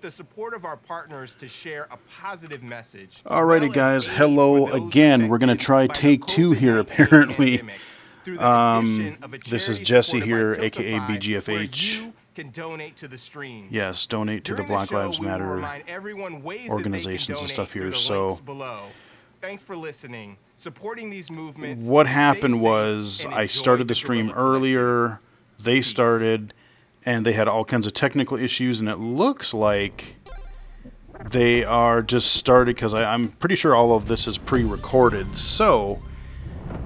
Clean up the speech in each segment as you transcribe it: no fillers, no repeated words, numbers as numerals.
the support of our partners to share a positive message. Alrighty, guys. Hello again. We're going to try take two here, apparently. This is Jesse here, aka BGFH. Can donate to the streams. Yes, donate to the Black Lives Matter organizations and stuff here. So, thanks for listening, supporting these movements. What happened was I started the stream earlier. They started, and they had all kinds of technical issues, and it looks like they are just started because I'm pretty sure all of this is pre-recorded. So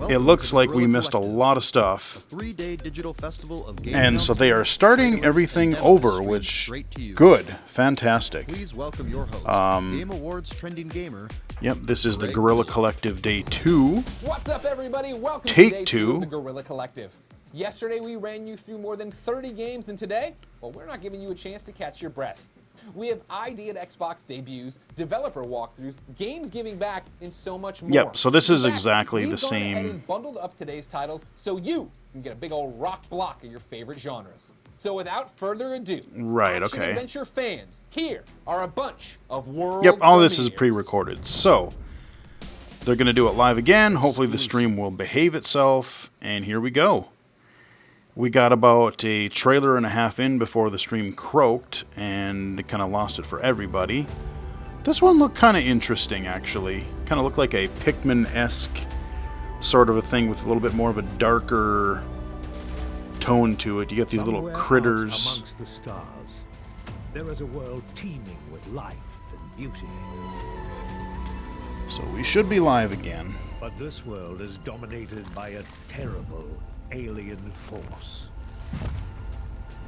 it looks like we missed a lot of stuff. A 3-day digital festival of game and so they are starting everything over, which good, fantastic. Please welcome your host, Game Awards trending gamer. Yep, this is the Guerrilla Collective Day 2. What's up, everybody? Welcome Take to Day 2 of the Guerrilla Collective. Yesterday, we ran you through more than 30 games, and today, well, we're not giving you a chance to catch your breath. We have ID at Xbox debuts, developer walkthroughs, games giving back, and so much more. Yep, so this is In fact, exactly the we've gone ahead same. and bundled up today's titles so you can get a big old rock block of your favorite genres. So without further ado, Right, action okay. adventure fans, here are a bunch of world Yep, all this is premieres. pre-recorded. So they're going to do it live again. Hopefully the stream will behave itself, and here we go. We got about a trailer and a half in before the stream croaked, and it kind of lost it for everybody. This one looked kind of interesting, actually. Kind of looked like a Pikmin-esque sort of a thing with a little bit more of a darker tone to it. You get these little critters. Amongst the stars, there is a world teeming with life and beauty. So we should be live again. But this world is dominated by a terrible alien force.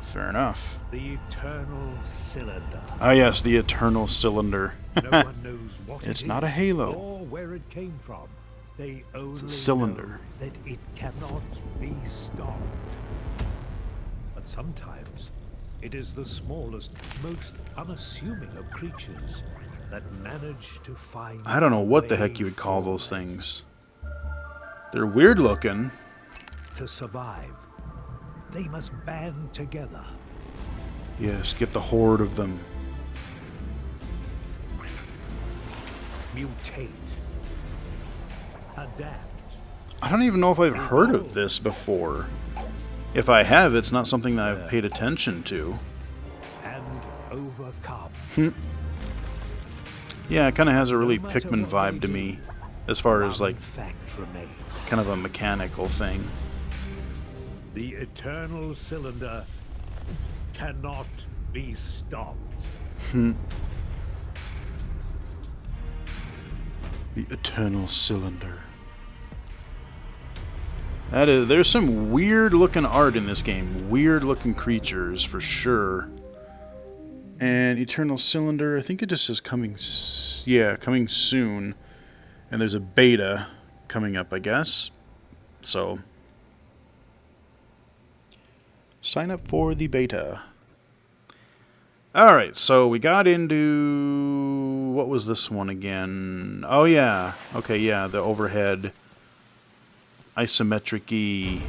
Fair enough. The Eternal Cylinder. Ah, yes, the Eternal Cylinder. No one knows what It's it not a is halo. or where it came from. They only cylinder. know that it cannot be stopped. But sometimes it is the smallest, most unassuming of creatures that manage to find. I don't know what the a heck way you would call those forward. things. They're weird looking. To survive, they must band together. Yes, get the horde of them. Mutate. Adapt. I don't even know if I've heard of this before. If I have, it's not something that I've paid attention to. And overcome. Yeah, it kind of has a really Pikmin vibe to me, as far as like Fact remains. kind of a mechanical thing. The Eternal Cylinder cannot be stopped. The Eternal Cylinder. That is, there's some weird looking art in this game. Weird looking creatures for sure. And Eternal Cylinder, I think it just says coming soon. And there's a beta coming up, I guess. So sign up for the beta. Alright, so we got into... What was this one again? Oh, yeah. Okay, yeah, the overhead isometric-y.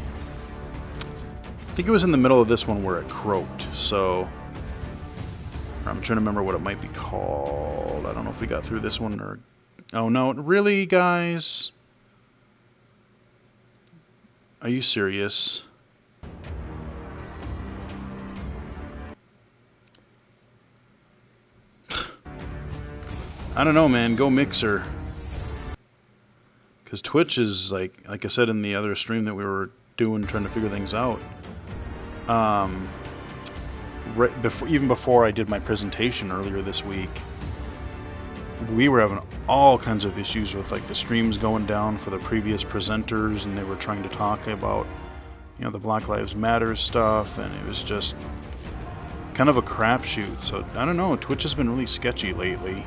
I think it was in the middle of this one where it croaked, so... I'm trying to remember what it might be called. I don't know if we got through this one or... Oh, no, really, guys? Are you serious? I don't know, man. Go Mixer. Because Twitch is, like I said in the other stream that we were doing, trying to figure things out. Even before I did my presentation earlier this week, we were having all kinds of issues with like the streams going down for the previous presenters, and they were trying to talk about, you know, the Black Lives Matter stuff, and it was just kind of a crapshoot. So I don't know. Twitch has been really sketchy lately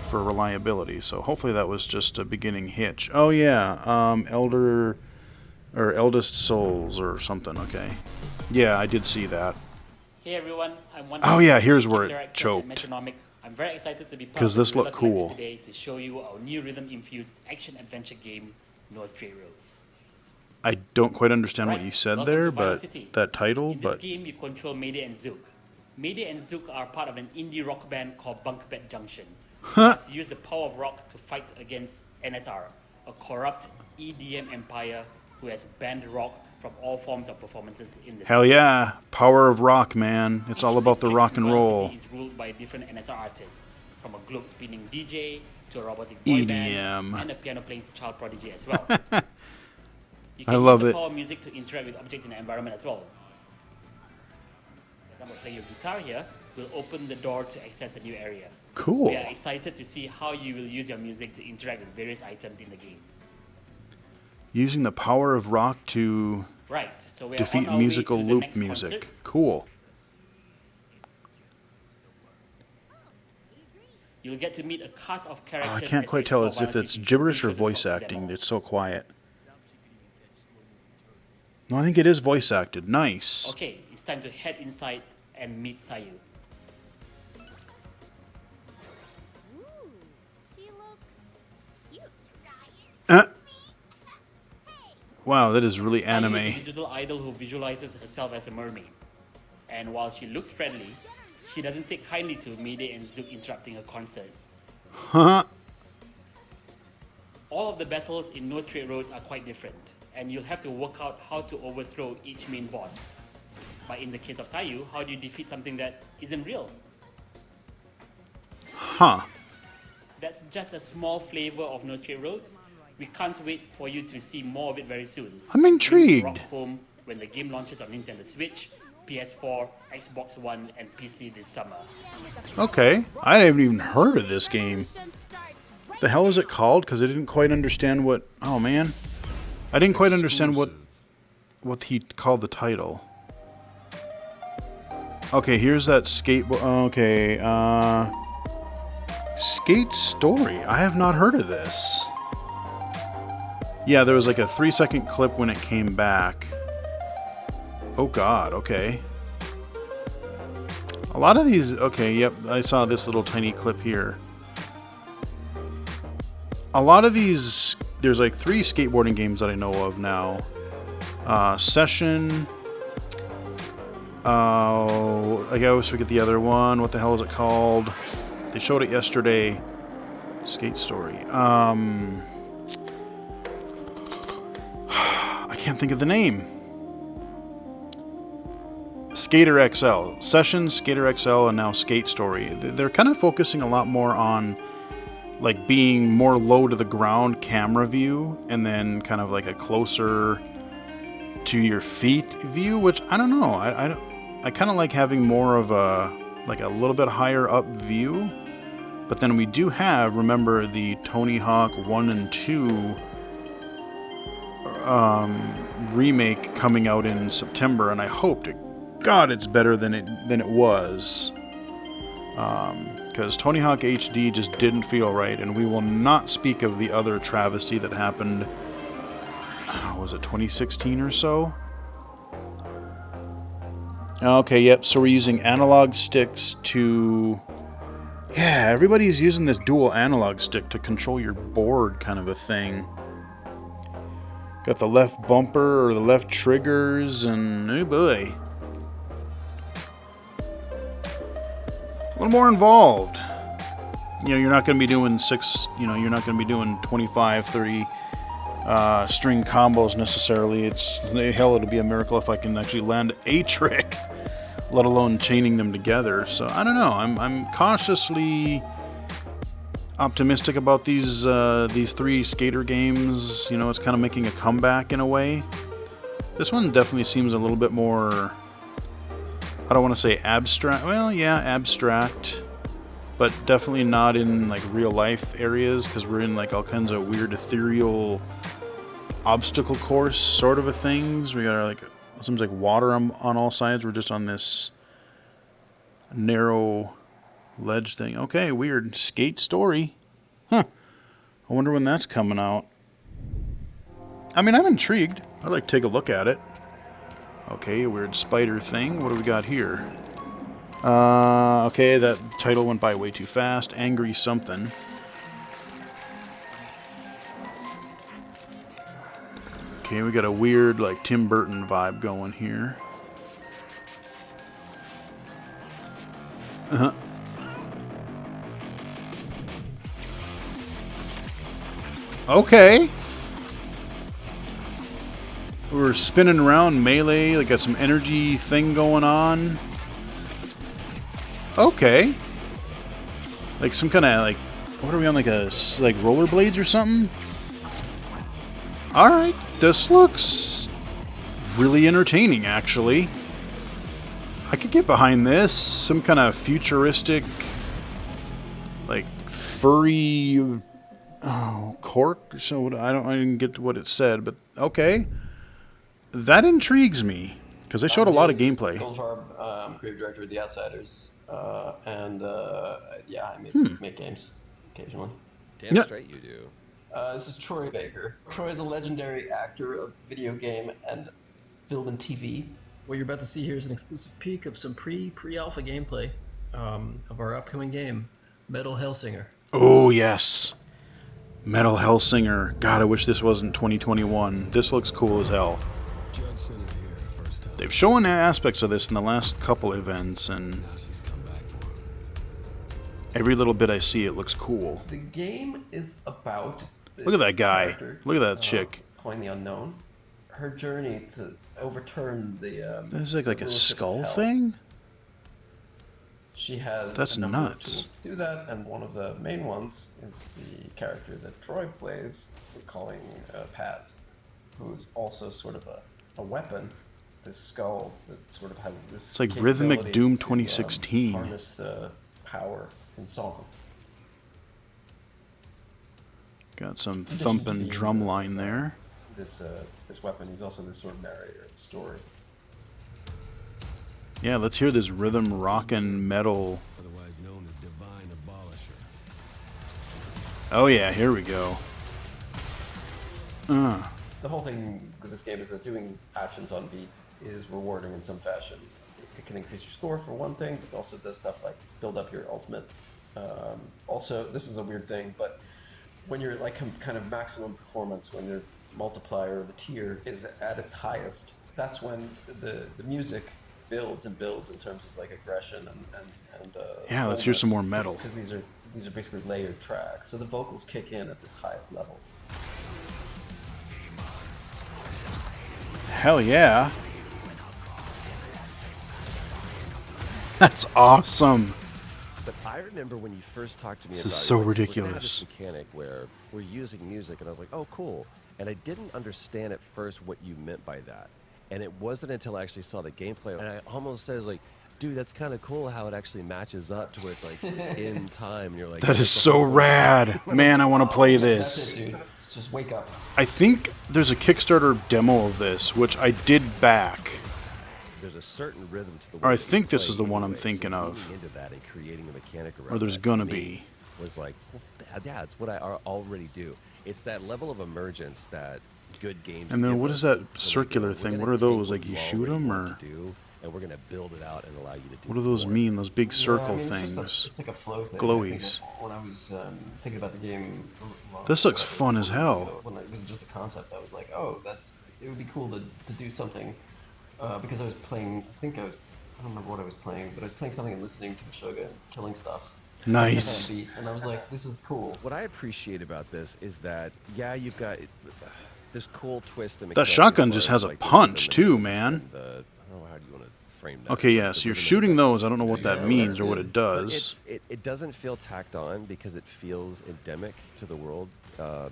for reliability. So hopefully that was just a beginning hitch. Oh yeah, Eldest Souls or something. Okay, yeah, I did see that. Hey everyone, I'm one. Oh yeah, here's where it director choked. at Metronomic. I'm very excited to be part 'Cause of this the Guerrilla looked cool. Collective today to show you our new rhythm-infused action-adventure game, No Stray Roads. I don't quite understand what Right, you said welcome there, to Vice but City. that title, In this but game, you control Mayday and Zook, Mayday and Zook are part of an indie rock band called Bunkbed Junction. Must use the power of rock to fight against NSR, a corrupt EDM empire who has banned rock from all forms of performances in the Hell city. yeah. Power of rock, man. It's all about the rock and roll. City is ruled by different NSR artists, from a globe-spinning DJ to a robotic boy band EDM. and a piano-playing child prodigy as well. You I can love use the it. power of music to interact with objects in the environment as well. For example, play your guitar here will open the door to access a new area. Cool. We are excited to see how you will use your music to interact with various items in the game. Using the power of rock to Right, so we are defeat on our way musical to the loop next music. concert. Cool. You'll get to meet a cast of characters. Oh, I can't as quite they tell explore if Vice it's City. gibberish or Be sure to voice talk to them acting. all. It's so quiet. No, I think it is voice acted. Nice. Okay, it's time to head inside and meet Sayu. She looks cute. Wow, that is really Sayu anime. is a digital idol who visualizes herself as a mermaid. And while she looks friendly, she doesn't take kindly to Mayday and Zook interrupting her concert. Huh? All of the battles in No Straight Roads are quite different, and you'll have to work out how to overthrow each main boss. But in the case of Sayu, how do you defeat something that isn't real? Huh. That's just a small flavor of No Straight Roads. We can't wait for you to see more of it very soon. I'm intrigued. Rock home when the game launches on Nintendo Switch, PS4, Xbox One, and PC this summer. Okay. I haven't even heard of this game. The hell is it called? Because I didn't quite understand what... Oh, man. I didn't quite understand what he called the title. Okay, here's that skateboard... Okay, Skate Story. I have not heard of this. Yeah, there was like a 3-second clip when it came back. Oh god, okay. A lot of these... Okay, yep, I saw this little tiny clip here. A lot of these... There's like 3 skateboarding games that I know of now. Session... I always forget the other one. What the hell is it called? They showed it yesterday. Skate Story. I can't think of the name. Skater XL. Session, Skater XL, and now Skate Story. They're kind of focusing a lot more on like being more low to the ground camera view and then kind of like a closer to your feet view, which I don't know. I kind of like having more of a little bit higher up view. But then we do have, remember, the Tony Hawk 1 and 2 remake coming out in September, and I hope to God it's better than it was. Because Tony Hawk HD just didn't feel right, and we will not speak of the other travesty that happened, was it 2016 or so? Okay, yep, so we're using analog sticks to... Yeah, everybody's using this dual analog stick to control your board kind of a thing. Got the left bumper or the left triggers, and oh boy. A little more involved. You know, you're not going to be doing you're not going to be doing 25, 30 string combos necessarily. Hell, it'll be a miracle if I can actually land a trick, let alone chaining them together. So I don't know. I'm cautiously optimistic about these 3 skater games. You know, it's kind of making a comeback in a way. This one definitely seems a little bit more, I don't want to say abstract. Well, yeah, abstract, but definitely not in like real life areas, because we're in like all kinds of weird ethereal obstacle course sort of a things. We got like seems like water on all sides. We're just on this narrow ledge thing. Okay, weird. Skate Story. Huh. I wonder when that's coming out. I mean, I'm intrigued. I'd like to take a look at it. Okay, a weird spider thing. What do we got here? Okay, that title went by way too fast. Angry something. Okay, we got a weird, like, Tim Burton vibe going here. Okay. We're spinning around melee. Like got some energy thing going on. Okay. Like some kind of like, what are we on? Like like rollerblades or something? All right. This looks really entertaining, actually. I could get behind this. Some kind of futuristic, like furry cork. So I didn't get what it said, but okay. That intrigues me because they showed a lot of gameplay. Goldfarb, I'm creative director of The Outsiders, yeah, I make games occasionally. Damn Yeah. straight you do. This is Troy Baker. Troy is a legendary actor of video game and film and TV. What you're about to see here is an exclusive peek of some pre-alpha gameplay of our upcoming game, Metal Hellsinger. Oh, yes. Metal Hellsinger. God, I wish this wasn't 2021. This looks cool as hell. They've shown aspects of this in the last couple events, and every little bit I see, it looks cool. The game is about Look at that guy. character, Look at that chick. Coin the Unknown. Her journey to overturn the... There's like a rulership of skull hell. thing? She has That's a number of nuts. tools to do that, and one of the main ones is the character that Troy plays, we're calling Paz, who's also sort of a weapon. This skull that sort of has this. It's like Rhythmic capability Doom to, 2016. harness the power in song. Got some In addition to thumping being, drum line there. This weapon, he's also this sort of narrator of the story. Yeah, let's hear this rhythm rockin' metal. Otherwise known as Divine Abolisher. Oh yeah, here we go. The whole thing with this game is that doing actions on beat is rewarding in some fashion. It can increase your score for one thing, but also does stuff like build up your ultimate. Also, this is a weird thing, but when you're like kind of maximum performance, when your multiplier, the tier, is at its highest, that's when the music builds and builds in terms of like aggression and Yeah, let's hear some more metal. because these are basically layered tracks, so the vocals kick in at this highest level. Hell yeah. That's awesome. But I remember when you first talked to me This about is it, so you're like, "We're gonna have ridiculous." this mechanic where we're using music, and I was like, oh, cool. And I didn't understand at first what you meant by that. And it wasn't until I actually saw the gameplay, and I almost says like, dude, that's kind of cool how it actually matches up to where it's like in time. And you're like, That is so rad. Man, I want to play That's this. it, dude. Just wake up. I think there's a Kickstarter demo of this, which I did back. There's a certain rhythm to the way Or I that you think this play is the one I'm anyway, so thinking of. leaning into that and creating a mechanic around Or there's that, to gonna me, be. was like, well, yeah, it's what I already do. It's that level of emergence that good games. And then give what us, is that where they go, circular "We're thing? gonna What are take those? what Like you you shoot already 'em, want or- to do, and we're gonna build it out and allow you to do. What do those more." mean? Those big circle Yeah, I mean, it's things. it's like a flow thing. Glowies. I think when I was thinking about the game, This looks when I fun was- as hell. When it was just a concept, I was like, oh, it would be cool to do something. Because I was playing, I don't remember what I was playing, but I was playing something and listening to Meshuggah and killing stuff. Nice. And I was like, this is cool. What I appreciate about this is that, yeah, you've got this cool twist. And That shotgun just has a punch too, man. I don't know how do you want to frame that. Okay, It's yeah, like so the you're rhythm and shooting the those. I don't know what that Yeah, means that's or what good. it But does. it doesn't feel tacked on because it feels endemic to the world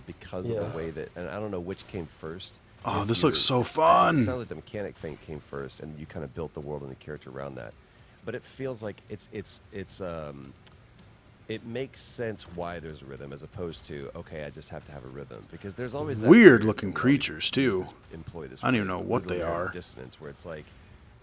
because of Yeah. the way that, and I don't know which came first. Oh, If this you- looks so It fun. sounds like the mechanic thing came first, and you kind of built the world and the character around that. But it feels like it makes sense why there's a rhythm as opposed to, okay, I just have to have a rhythm, because there's always that Weird looking you know, creatures, use too. this- employ this I don't even phrase, know what they literary are. dissonance, where it's like,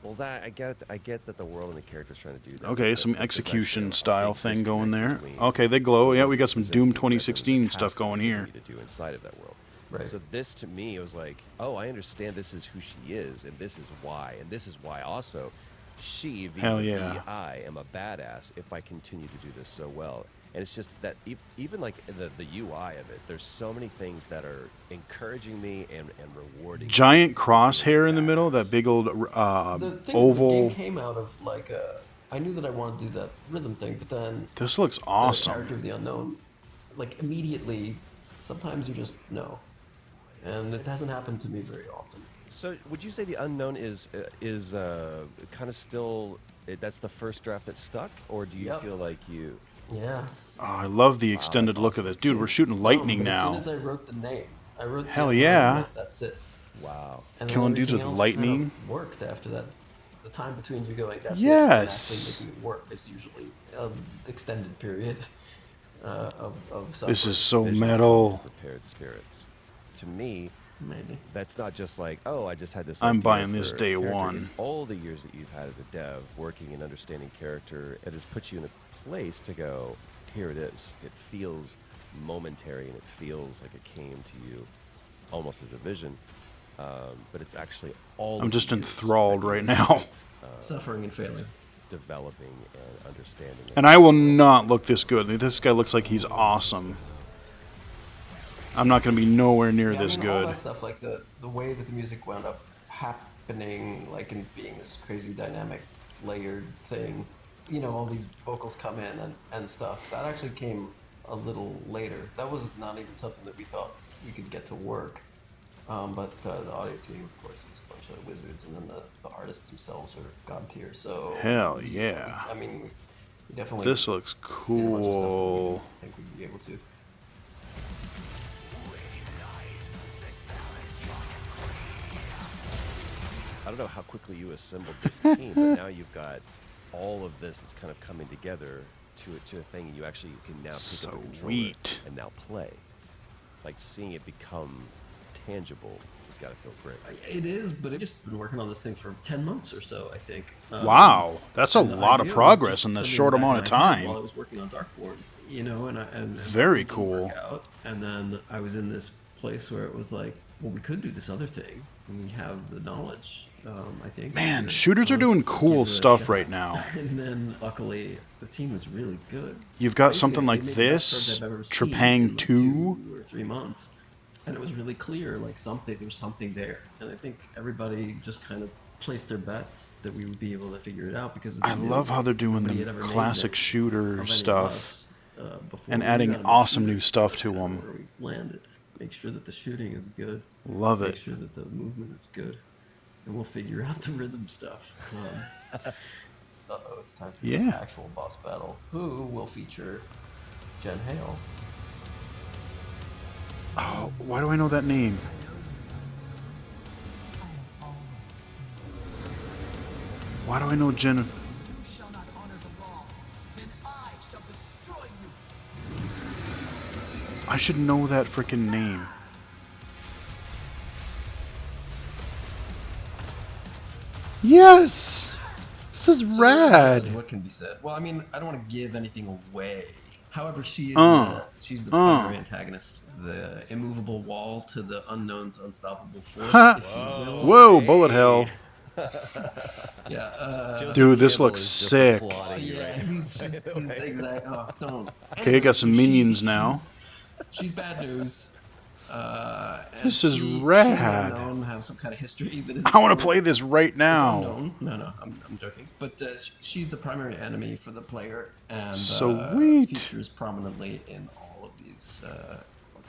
well, that I get that the world and the character's trying to do that. Okay, but some there's actually execution a style big thing going there. disconnect between Okay, they glow. Yeah, we got some presenting Doom the rhythm and the 2016 stuff tasks that going you here. need to do inside of that world. Right. So this to me was like, oh, I understand this is who she is, and this is why also she Hell vis-a-vis yeah. I am a badass if I continue to do this so well. And it's just that even like the UI of it, there's so many things that are encouraging me and rewarding. Giant crosshair in the middle, that big old The thing, the oval. game came out of like I knew that I wanted to do that rhythm thing, but then This looks the awesome. character of the unknown, like immediately, sometimes you just know, and it hasn't happened to me very often. So, would you say the unknown is kind of still? That's the first draft that stuck, or do you Yep. feel like you? Yeah. Oh, I love the extended that's look of this. Dude, we're shooting lightning But now. As soon as I wrote the name, I wrote the Hell unknown, yeah. that's it. Wow. And then Killing dudes everything with else kind of lightning. worked after that. The time between you going, that's Yes. it, and actually making it work is usually an extended period of This suffering. is so Visions metal. come with prepared spirits. To me, Maybe. that's not just like, oh, I just had this. I'm idea buying this for a day character. one. It's all the years that you've had as a dev, working and understanding character. It has put you in a place to go, here it is. It feels momentary, and it feels like it came to you almost as a vision. But it's actually all. I'm of just the years enthralled that you right now. Suffering and failing. developing and understanding. And I will not look this good. This guy looks like he's awesome. I'm not going to be nowhere near Yeah, this all good. that stuff, like the way that the music wound up happening, like and being this crazy dynamic, layered thing. You know, all these vocals come in and stuff. That actually came a little later. That was not even something that we thought we could get to work. But the audio team, of course, is a bunch of wizards, and then the artists themselves are god tier. So Hell yeah. I mean, we definitely. This looks did a bunch of stuff that we cool. didn't think we'd be able to. I don't know how quickly you assembled this team, but now you've got all of this that's kind of coming together to a thing you actually can now pick up a controller Sweet. and now play. Like seeing it become tangible has got to feel great. It is, but I've just been working on this thing for 10 months or so, I think. Wow, that's a and the lot of idea was progress just in this something short back in amount of my head time. While I was working on Darkborn, you know, and Very it didn't cool. work out. And then I was in this place where it was like, well, we could do this other thing, and we have the knowledge. I think. Man, to shooters are honestly doing give cool it a stuff shot. right now. And then luckily, the team was really good. You've got Basically, something like they made the best this, cards I've ever seen Trepang in, like, 2. 2 or 3 months. And it was really clear, like there was something there. And I think everybody just kind of placed their bets that we would be able to figure it out because it's I new. love how they're doing Nobody the had ever made classic it of shooter any of stuff us, before and we adding got into awesome new shooters. stuff That's to kinda them. where we landed. Make sure that the shooting is good. Love Make it. sure that the movement is good. And we'll figure out the rhythm stuff. Uh-oh, it's time for Yeah. the actual boss battle. Who will feature Jen Hale? Oh, why do I know that name? Why do I know Jen? I should know that freaking name. Yes! This is rad. What can be said? Well, I mean, I don't want to give anything away. However, she's the primary antagonist, the immovable wall to the unknown's unstoppable force. If you will. Whoa, bullet hell. Yeah. Dude, this looks sick. Yeah, he's exactly. Oh, don't. Okay, got some minions now. She's bad news. This is she rad. and Unknown have some kind of history that is. I want to play this right It's now. unknown. No, I'm joking. But she's the primary enemy for the player, and Sweet. features prominently in all of these,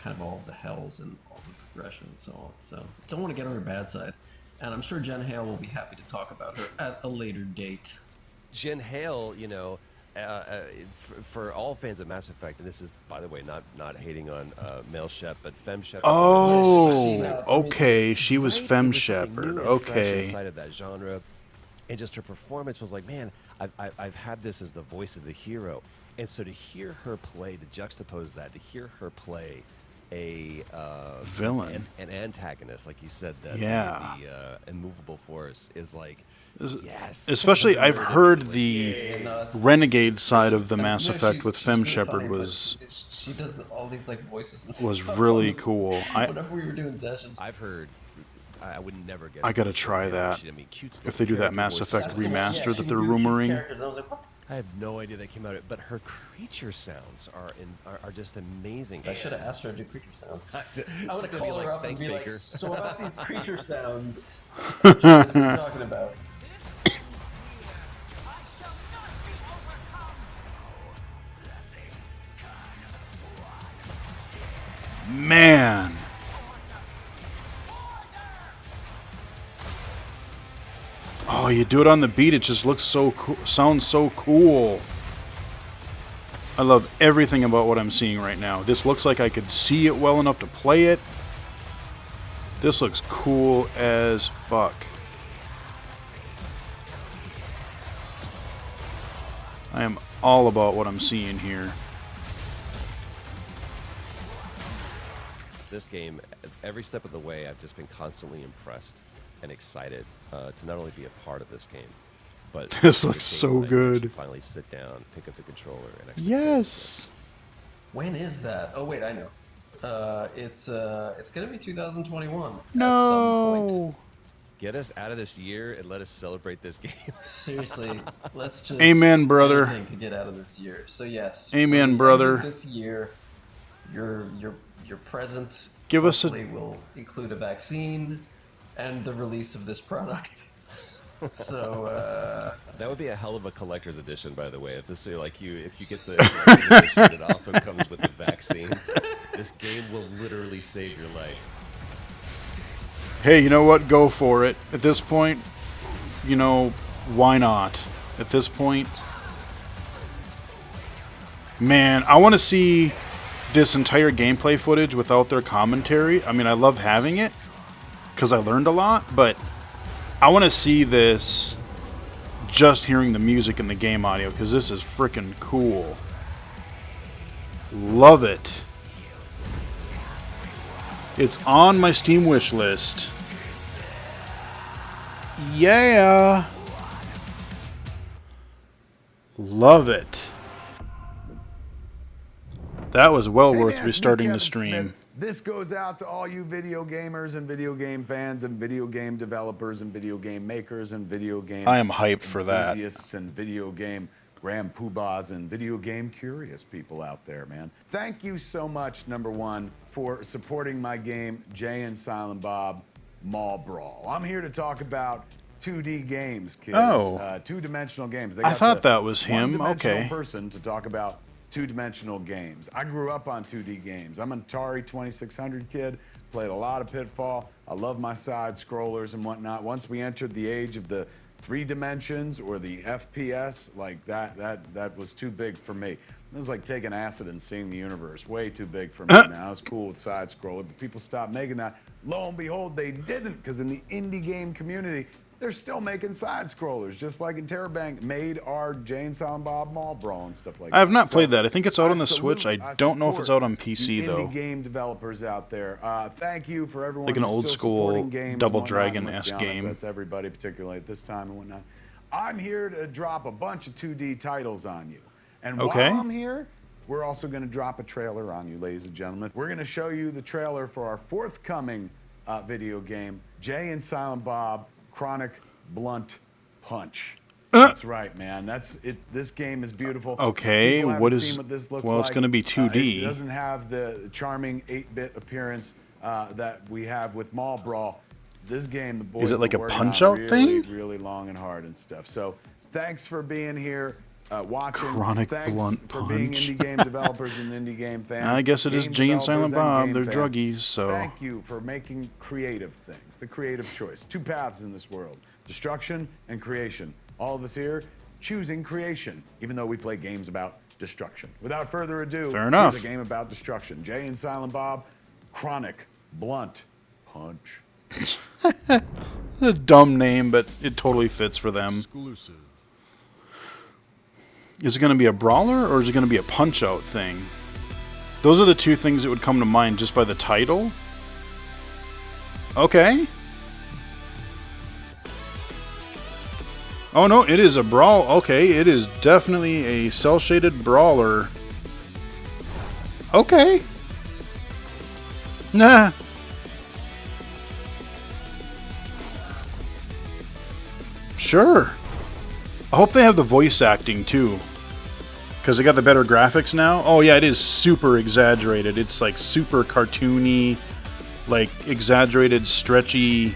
kind of all of the hells and all the progression and so on. So don't want to get on her bad side, and I'm sure Jen Hale will be happy to talk about her at a later date. Jen Hale, you know, for all fans of Mass Effect, and this is, by the way, not hating on Male Shep, but Femme Shep. Oh, okay. She was Right? Femme It was something Shepherd. new and fresh Okay. inside of that genre, and just her performance was like, man, I've had this as the voice of the hero, and so to hear her play, to juxtapose that, to hear her play a Villain. an antagonist, like you said, that Yeah. the immovable force is like. Yes. Especially, I've heard the Yeah, no, it's- renegade side of the Mass No, Effect she's- with she's Femme really Shepherd funny, but was she does all these like voices and was stuff really on the- cool. Whenever we were doing sessions, I've heard. I would never guess. I gotta try that. I mean, cute If they do that character Mass voices. Effect That's the one- remaster yeah, that she they're would do these rumoring. characters, and I was like, what I have no idea that came out of it, but her creature sounds are just amazing. I should have asked her to do creature sounds. I I would have called her up and Thanks, be Baker. like, so about these creature sounds, what are we talking about? Man. Oh, you do it on the beat, it just looks so cool, sounds so cool. I love everything about what I'm seeing right now. This looks like I could see it well enough to play it. This looks cool as fuck. I am all about what I'm seeing here. This game, every step of the way, I've just been constantly impressed and excited to not only be a part of this game, but this looks so good. Finally sit down, pick up the controller, and actually yes. When is that? Oh wait, I know. It's gonna be 2021. No. At some point. Get us out of this year and let us celebrate this game. Seriously, let's just. Amen, brother. Anything to get out of this year. So yes. Amen, brother. This year, your present. Give us a. Will include a vaccine, and the release of this product. So that would be a hell of a collector's edition, by the way. If this if you get the collector's edition, it also comes with the vaccine. This game will literally save your life. Hey, you know what? Go for it. At this point, you know, why not? At this point, man, I want to see this entire gameplay footage without their commentary. I mean, I love having it because I learned a lot, but I want to see this just hearing the music and the game audio because this is freaking cool. Love it. It's on my Steam wish list. Yeah. Love it. That was well worth restarting the stream. This goes out to all you video gamers and video game fans and video game developers and video game makers and video game I am hyped for that. Enthusiasts and video game grand poobahs and video game curious people out there, man. Thank you so much, number one, for supporting my game, Jay and Silent Bob Mall Brawl. I'm here to talk about 2D games, kids. Oh. Two-dimensional games. I thought that was him. Okay. Okay. Person to talk about two-dimensional games. I grew up on 2D games. I'm an Atari 2600 kid, played a lot of Pitfall. I love my side scrollers and whatnot. Once we entered the age of the 3 dimensions or the FPS, like that was too big for me. It was like taking acid and seeing the universe. Way too big for me. Now I was cool with side scroller, but people stopped making that. Lo and behold, they didn't, because in the indie game community, they're still making side scrollers, just like Interbank made our Jay and Silent Bob Mall Brawl and stuff like that. I have not played that. I think it's out on the Switch. I don't know if it's out on PC though. Indie game developers out there, thank you for everyone. Like an who's old still school supporting games Double and whatnot. Dragon-esque Let's be honest, game. That's everybody, particularly at this time and whatnot. I'm here to drop a bunch of 2D titles on you, and Okay. while I'm here, we're also going to drop a trailer on you, ladies and gentlemen. We're going to show you the trailer for our forthcoming video game, Jay and Silent Bob Chronic Blunt Punch. That's right, man. This game is beautiful. Okay, People what haven't is? seen what this looks Well, it's like. going to be 2D. It doesn't have the charming 8-bit appearance that we have with Mall Brawl. This game, the boys Is it like were a working Punch-Out on really, thing? really long and hard and stuff. So, thanks for being here, watching. Chronic Thanks Blunt for being Punch. indie game developers and indie game fans. I guess it is game Jay and Silent developers Bob. game They're fans. druggies, so. Thank you for making creative things, the creative choice. 2 paths in this world, destruction and creation. All of us here choosing creation, even though we play games about destruction. Without further ado, Fair enough. here's a game about destruction. Jay and Silent Bob, Chronic Blunt Punch. A dumb name, but it totally fits for them. Exclusive. Is it going to be a brawler or is it going to be a punch-out thing? Those are the two things that would come to mind just by the title. Okay. Oh no, it is a brawl. Okay, it is definitely a cel-shaded brawler. Okay. Nah. Sure. I hope they have the voice acting too. Because they got the better graphics now. Oh yeah, it is super exaggerated. It's like super cartoony, like exaggerated, stretchy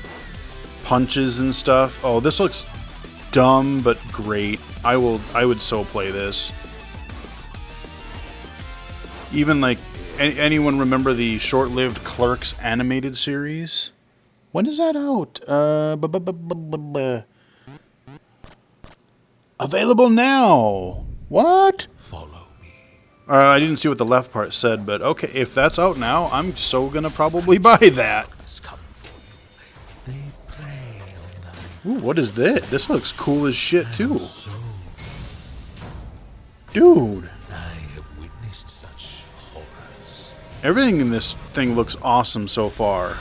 punches and stuff. Oh, this looks dumb but great. I would so play this. Even like anyone remember the short-lived Clerks animated series? When is that out? Available now. What? Follow me. I didn't see what the left part said, but okay, if that's out now, I'm so gonna probably buy that. Ooh, what is this? This looks cool as shit too. Dude. I have witnessed such horrors. Everything in this thing looks awesome so far.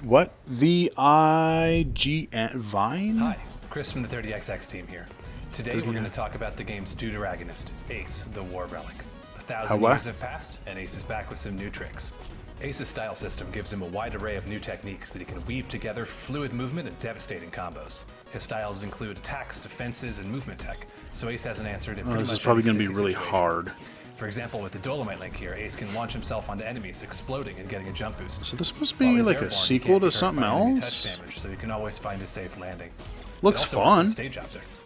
What? V-I-G... Vine? Hi, Chris from the 30XX team here. Today we're going to talk about the game's deuteragonist, Ace, the War Relic. 1,000 years have passed, and Ace is back with some new tricks. Ace's style system gives him a wide array of new techniques that he can weave together for fluid movement and devastating combos. His styles include attacks, defenses, and movement tech, so Ace has an answer to pretty much this is probably going to be sticky really situation. hard. For example, with the Dolomite link here, Ace can launch himself onto enemies, exploding and getting a jump boost. So this must be like a sequel to something else? Touch damage, so you can always find a safe landing. Looks It also works on fun. Stage objects.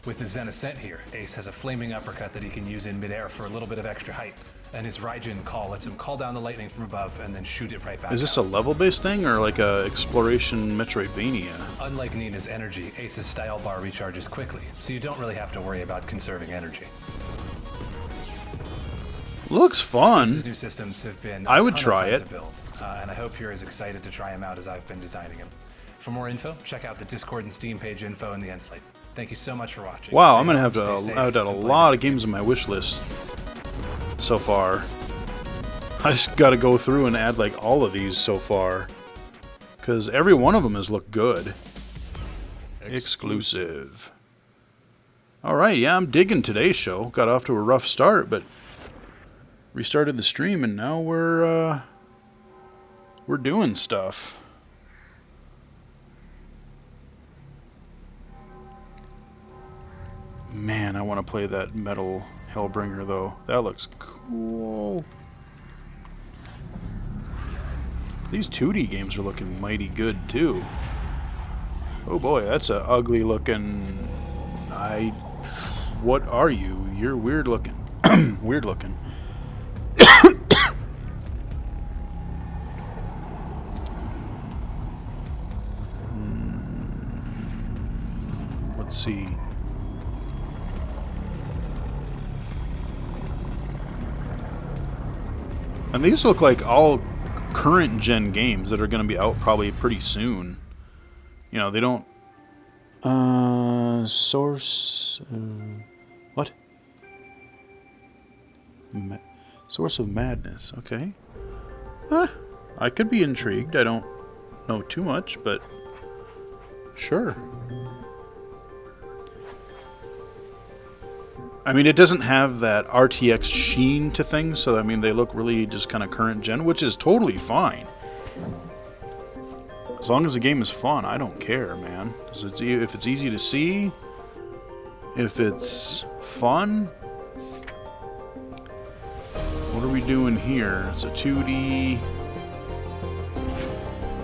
With his Zen Ascent here, Ace has a flaming uppercut that he can use in midair for a little bit of extra height, and his Raijin call lets him call down the lightning from above and then shoot it right back. Is this a level-based thing or like a exploration Metroidvania? Unlike Nina's energy, Ace's style bar recharges quickly, so you don't really have to worry about conserving energy. Looks fun. Ace's new systems have been I would try it. to build, and I hope you're as excited to try them out as I've been designing them. For more info, check out the Discord and Steam page info in the end slate. Thank you so much for watching. Wow, Stay I'm gonna home, have to stay safe, add a and play lot video of games on my wish list so far. I just got to go through and add like all of these so far, because every one of them has looked good. Exclusive. All right, yeah, I'm digging today's show. Got off to a rough start, but restarted the stream, and now we're doing stuff. Man, I want to play that Metal Hellbringer, though. That looks cool. These 2D games are looking mighty good, too. Oh boy, that's a ugly looking... What are you? You're weird looking. Weird looking. Let's see. And these look like all current gen games that are going to be out probably pretty soon. You know, they don't... Source... what? Source of Madness, okay. I could be intrigued. I don't know too much, but... sure. I mean, it doesn't have that RTX sheen to things, so I mean, they look really just kind of current gen, which is totally fine. As long as the game is fun, I don't care, man. If it's easy to see, if it's fun. What are we doing here? It's a 2D.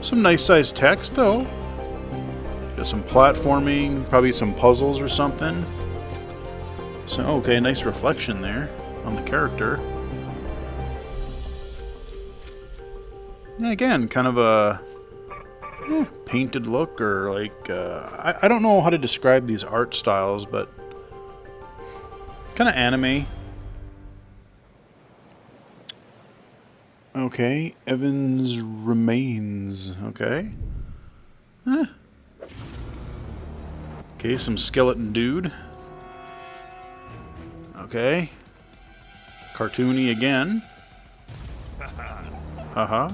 Some nice sized text, though. Got some platforming, probably some puzzles or something. So, okay, nice reflection there on the character. Yeah, again, kind of a painted look, or like, I don't know how to describe these art styles, but kind of anime. Okay, Evans Remains, okay. Okay, some skeleton dude. Okay. Cartoony again. Uh-huh.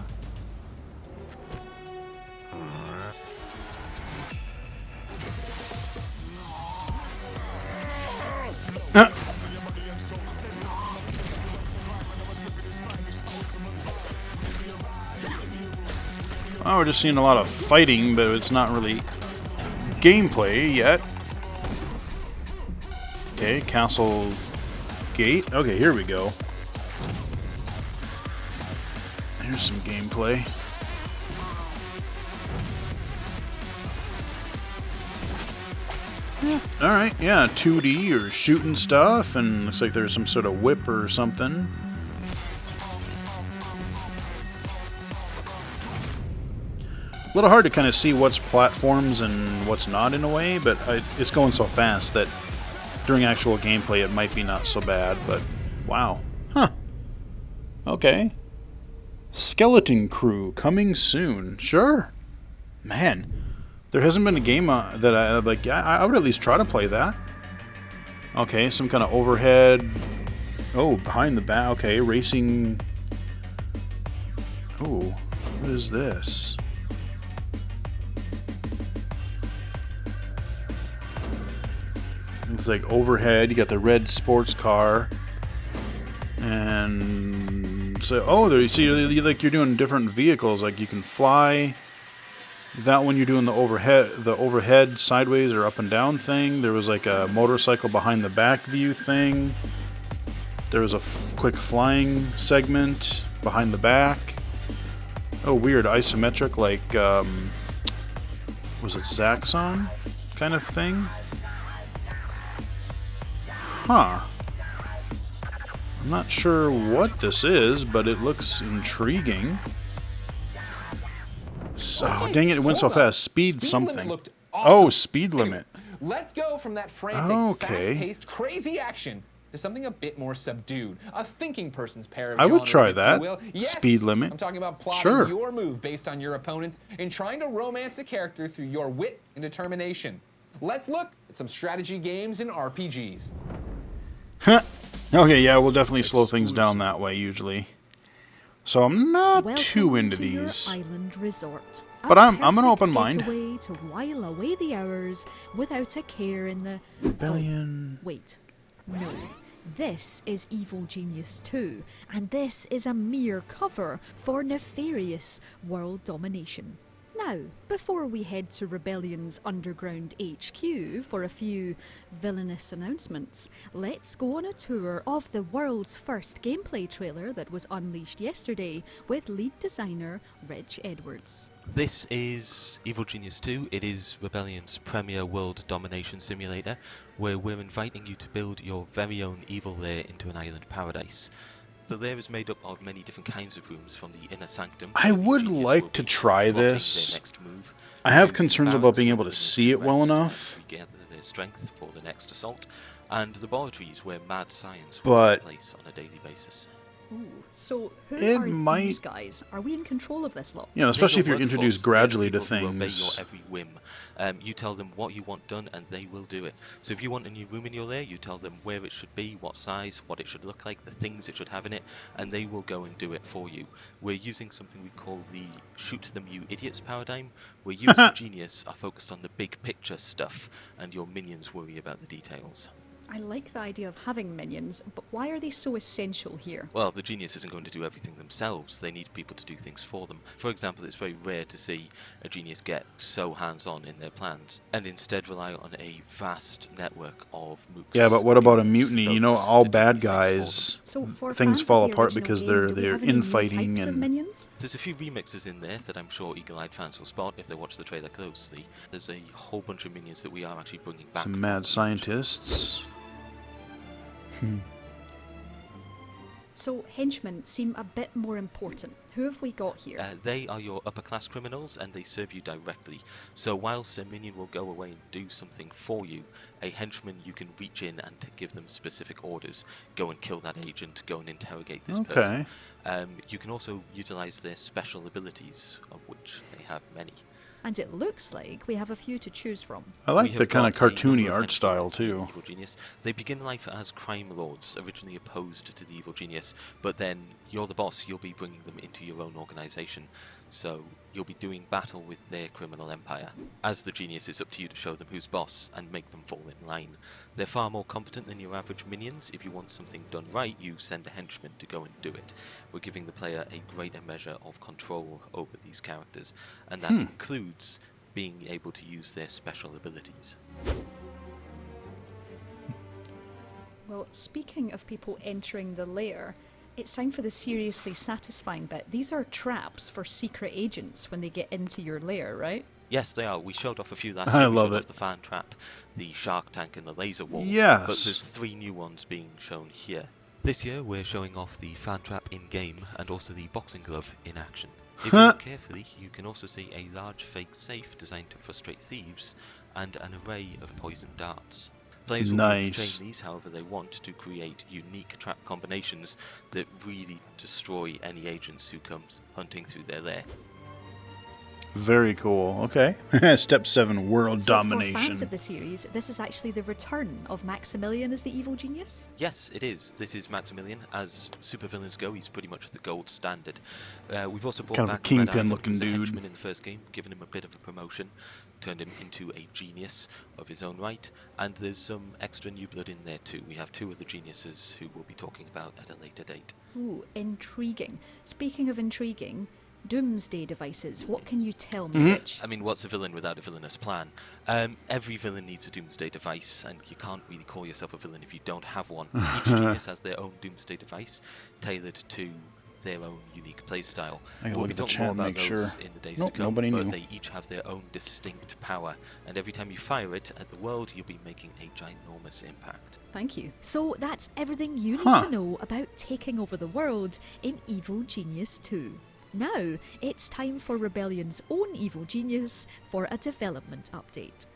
Oh, we're just seeing a lot of fighting, but it's not really gameplay yet. Okay, Castle Gate. Okay, here we go. Here's some gameplay. Alright, yeah, 2D or shooting stuff, and looks like there's some sort of whip or something. A little hard to kind of see what's platforms and what's not in a way, but it's going so fast that during actual gameplay it might be not so bad, but wow. Huh. Okay. Skeleton Crew coming soon. Sure. Man. There hasn't been a game that I like. I would at least try to play that. Okay, some kind of overhead. Oh, behind the back. Okay, racing. Oh, what is this? Looks like overhead. You got the red sports car, and so there you see, like you're doing different vehicles. Like you can fly. That one you're doing the overhead sideways or up and down thing. There was like a motorcycle behind the back view thing. There was a quick flying segment behind the back. Oh, weird, isometric, like was it Zaxxon kind of thing? Huh. I'm not sure what this is, but it looks intriguing. So, dang it went so fast. Speed something. Awesome. Oh, speed limit. Let's go from that frantic, fast-paced, crazy action to something a bit more subdued. A thinking person's pair of I would genres, try if that. you will. Yes, speed limit. I'm talking about plotting Sure. your move based on your opponents and trying to romance a character through your wit and determination. Let's look at some strategy games and RPGs. Okay, yeah, we'll definitely slow things down that way usually. So I'm not too into these. Island resort. But I'm an open mind. Way to while away the hours without a care in the Rebellion. Oh, wait, no. This is Evil Genius 2, and this is a mere cover for nefarious world domination. Now, before we head to Rebellion's underground HQ for a few villainous announcements, let's go on a tour of the world's first gameplay trailer that was unleashed yesterday with lead designer Rich Edwards. This is Evil Genius 2. It is Rebellion's premier world domination simulator, where we're inviting you to build your very own evil lair into an island paradise. The lair is made up of many different kinds of rooms from the inner sanctum. I would like to try this. I have concerns about being able to see it well enough. Gather their strength for the next assault, and the laboratories where mad science will take place on a daily basis. Ooh, so who It are might- these guys? Are we in control of this lot? You know, especially if you're introduced gradually to things. Obey your every whim. You tell them what you want done, and they will do it. So if you want a new room in your lair, you tell them where it should be, what size, what it should look like, the things it should have in it, and they will go and do it for you. We're using something we call the shoot them you idiots paradigm, where you as a genius are focused on the big picture stuff, and your minions worry about the details. I like the idea of having minions, but why are they so essential here? Well, the genius isn't going to do everything themselves. They need people to do things for them. For example, it's very rare to see a genius get so hands-on in their plans and instead rely on a vast network of mooks. Yeah, but what about a mutiny? You know, all bad guys, So for things fans fall of the apart original because game, do we they're have any new infighting types of and minions? There's a few remixes in there that I'm sure eagle-eyed fans will spot if they watch the trailer closely. There's a whole bunch of minions that we are actually bringing back. some mad scientists. So henchmen seem a bit more important. Who have we got here? They are your upper-class criminals, and they serve you directly. So whilst a minion will go away and do something for you, a henchman you can reach in and give them specific orders. Go and kill that agent, go and interrogate this person. You can also utilize their special abilities, of which they have many. And it looks like we have a few to choose from. I like the kind of cartoony art style too. Evil Genius. They begin life as crime lords, originally opposed to the Evil Genius, but then you're the boss, you'll be bringing them into your own organization. So you'll be doing battle with their criminal empire. As the genius, it's up to you to show them who's boss and make them fall in line. They're far more competent than your average minions. If you want something done right, you send a henchman to go and do it. We're giving the player a greater measure of control over these characters, and that includes being able to use their special abilities. Well, speaking of people entering the lair, it's time for the seriously satisfying bit. These are traps for secret agents when they get into your lair, right? Yes, they are. We showed off a few last I year. We love showed it. off the fan trap, the shark tank, and the laser wall. Yes. But there's 3 new ones being shown here. This year, we're showing off the fan trap in-game and also the boxing glove in action. If you look carefully, you can also see a large fake safe designed to frustrate thieves and an array of poison darts. Players will be able to chain these however they want to create unique trap combinations that really destroy any agents who comes hunting through their lair. Very cool. Okay. Step 7, world domination. For fans of the series, this is actually the return of Maximilian as the evil genius? Yes, it is. This is Maximilian. As supervillains go, he's pretty much the gold standard. We've also brought Kind of a back kingpin-looking a dude. henchman in the first game, given him a bit of a promotion, turned him into a genius of his own right, and there's some extra new blood in there too. We have 2 of the geniuses who we'll be talking about at a later date. Ooh, intriguing. Speaking of intriguing, doomsday devices. What can you tell me, Rich? I mean, what's a villain without a villainous plan? Every villain needs a doomsday device, and you can't really call yourself a villain if you don't have one. Each genius has their own doomsday device, tailored to their own unique playstyle. I gotta We'll look be at the talking chat more and about make those sure. in the days Nope, to come, nobody but knew. they each have their own distinct power, and every time you fire it at the world, you'll be making a ginormous impact. Thank you. So that's everything you need to know about taking over the world in Evil Genius 2. Now, it's time for Rebellion's own evil genius for a development update.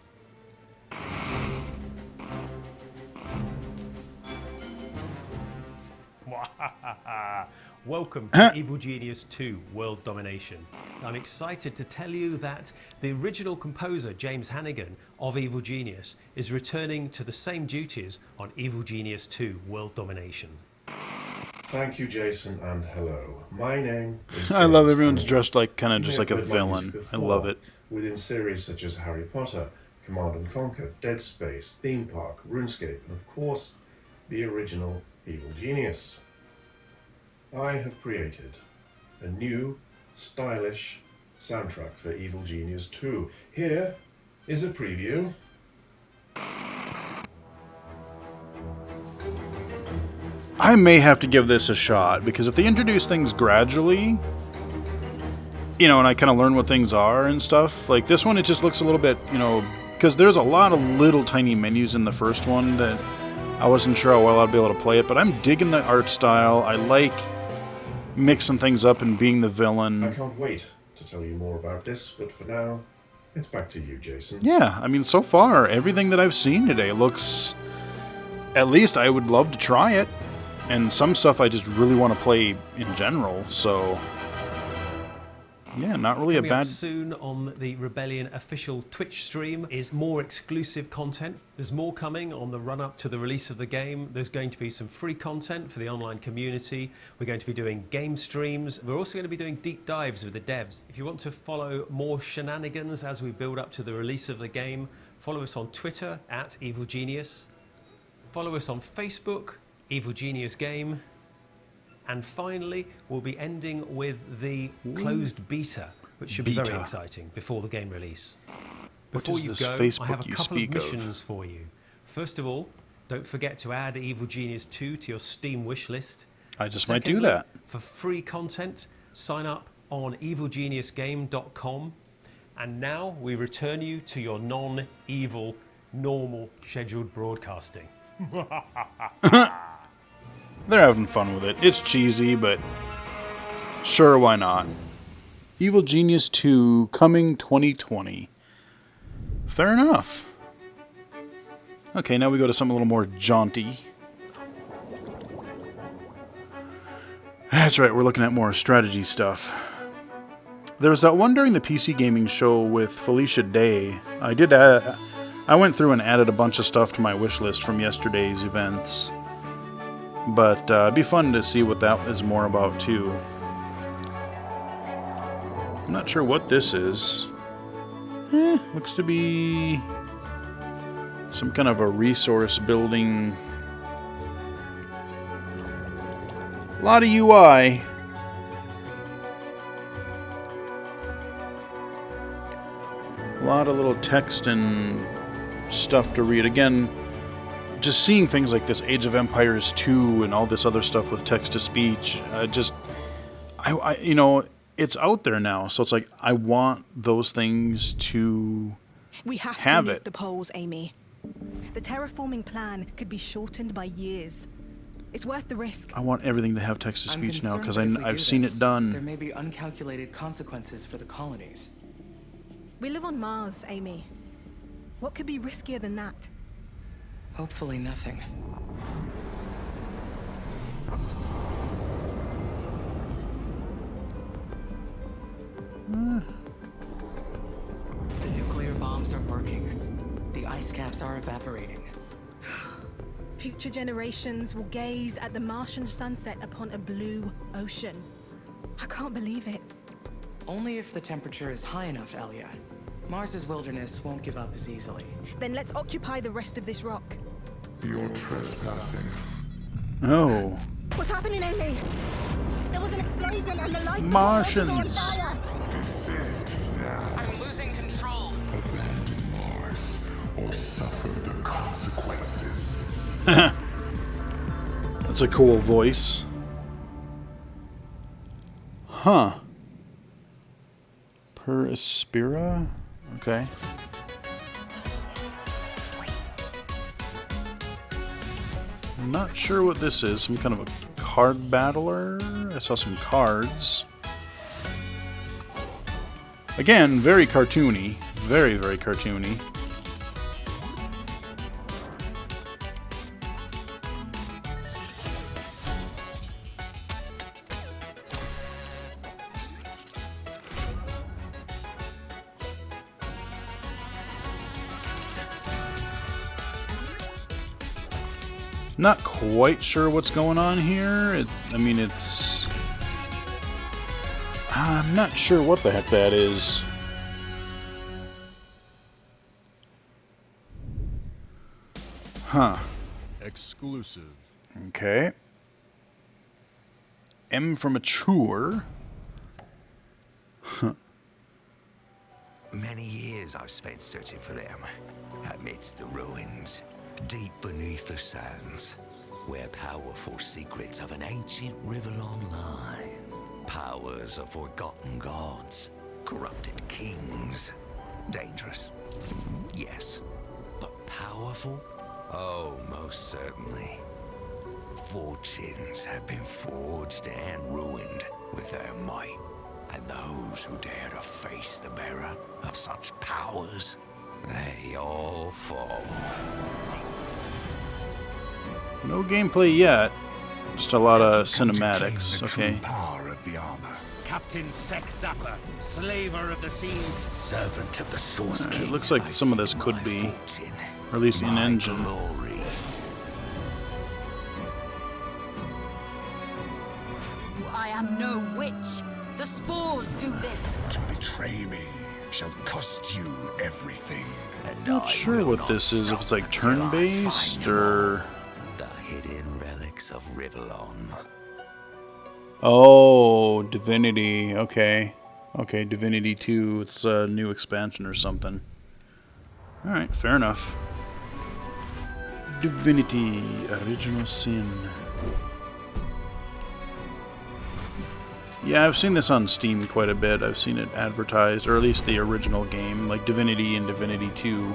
Welcome to Evil Genius 2 World Domination. I'm excited to tell you that the original composer, James Hannigan, of Evil Genius, is returning to the same duties on Evil Genius 2 World Domination. Thank you, Jason, and hello. My name is I love James everyone's Hannigan. dressed like kind of You just may like a have heard my villain. music I love it. Within series such as Harry Potter, Command and Conquer, Dead Space, Theme Park, RuneScape, and of course, the original Evil Genius. I have created a new, stylish soundtrack for Evil Genius 2. Here is a preview. I may have to give this a shot, because if they introduce things gradually, you know, and I kind of learn what things are and stuff, like this one, it just looks a little bit, you know, because there's a lot of little tiny menus in the first one that I wasn't sure how well I'd be able to play it, but I'm digging the art style. I like mixing things up and being the villain. I can't wait to tell you more about this, but for now, it's back to you, Jason. Yeah, I mean, so far, everything that I've seen today looks... At least I would love to try it. And some stuff I just really want to play in general, so... Yeah, not really Coming a up bad... soon on the Rebellion official Twitch stream is more exclusive content. There's more coming on the run-up to the release of the game. There's going to be some free content for the online community. We're going to be doing game streams. We're also going to be doing deep dives with the devs. If you want to follow more shenanigans as we build up to the release of the game, follow us on Twitter at Evil Genius. Follow us on Facebook, Evil Genius Game. And finally, we'll be ending with the closed beta, which should be very exciting before the game release. What Before is you this go, Facebook I have a you couple speak of of? missions for you. First of all, don't forget to add Evil Genius 2 to your Steam wishlist. I just might do Secondly, that. For free content, sign up on evilgeniusgame.com. And now we return you to your non-evil, normal scheduled broadcasting. They're having fun with it. It's cheesy, but sure, why not? Evil Genius 2 coming 2020. Fair enough. Okay, now we go to something a little more jaunty. That's right, we're looking at more strategy stuff. There was that one during the PC gaming show with Felicia Day. I went through and added a bunch of stuff to my wish list from yesterday's events. But it'd be fun to see what that is more about, too. I'm not sure what this is. Looks to be some kind of a resource building. A lot of UI. A lot of little text and stuff to read. Again, just seeing things like this Age of Empires 2 and all this other stuff with text-to-speech, you know, it's out there now. So it's like, I want those things to We have to have nuke it. the poles, Amy. The terraforming plan could be shortened by years. It's worth the risk. I want everything to have text-to-speech now, because concerned that if we I've do seen this, it done. There may be uncalculated consequences for the colonies. We live on Mars, Amy. What could be riskier than that? Hopefully nothing. The nuclear bombs are working. The ice caps are evaporating. Future generations will gaze at the Martian sunset upon a blue ocean. I can't believe it. Only if the temperature is high enough, Elia. Mars's wilderness won't give up as easily. Then let's occupy the rest of this rock. You're trespassing. Oh. What's happening, Amy? There was an explosion and the lights Martians. on fire. Desist now. I'm losing control. Abandon Mars or suffer the consequences. That's a cool voice. Huh. Per Aspira? Okay. I'm not sure what this is. Some kind of a card battler? I saw some cards. Again, very cartoony. Very, very cartoony. Not quite sure what's going on here. I'm not sure what the heck that is. Huh. Exclusive. Okay. M for mature. Huh. Many years I've spent searching for them, amidst the ruins, deep beneath the sands, where powerful secrets of an ancient Rivellon lie. Powers of forgotten gods, corrupted kings. Dangerous, yes, but powerful? Oh, most certainly. Fortunes have been forged and ruined with their might, and those who dare to face the bearer of such powers, they all fall. No gameplay yet. Just a lot of cinematics. Okay. Power of the armor. Captain Sexapper, slaver of the seas, servant of the Source It King. looks like some of this could be, or at least in engine. I am no witch. The spores do this. To betray me shall cost you everything. And Not sure what this is. If it's like turn-based or. The hidden relics of Rivellon. Oh, Divinity. Okay. Okay, Divinity 2. It's a new expansion or something. Alright, fair enough. Divinity. Original Sin. Yeah, I've seen this on Steam quite a bit. I've seen it advertised, or at least the original game, like Divinity and Divinity 2.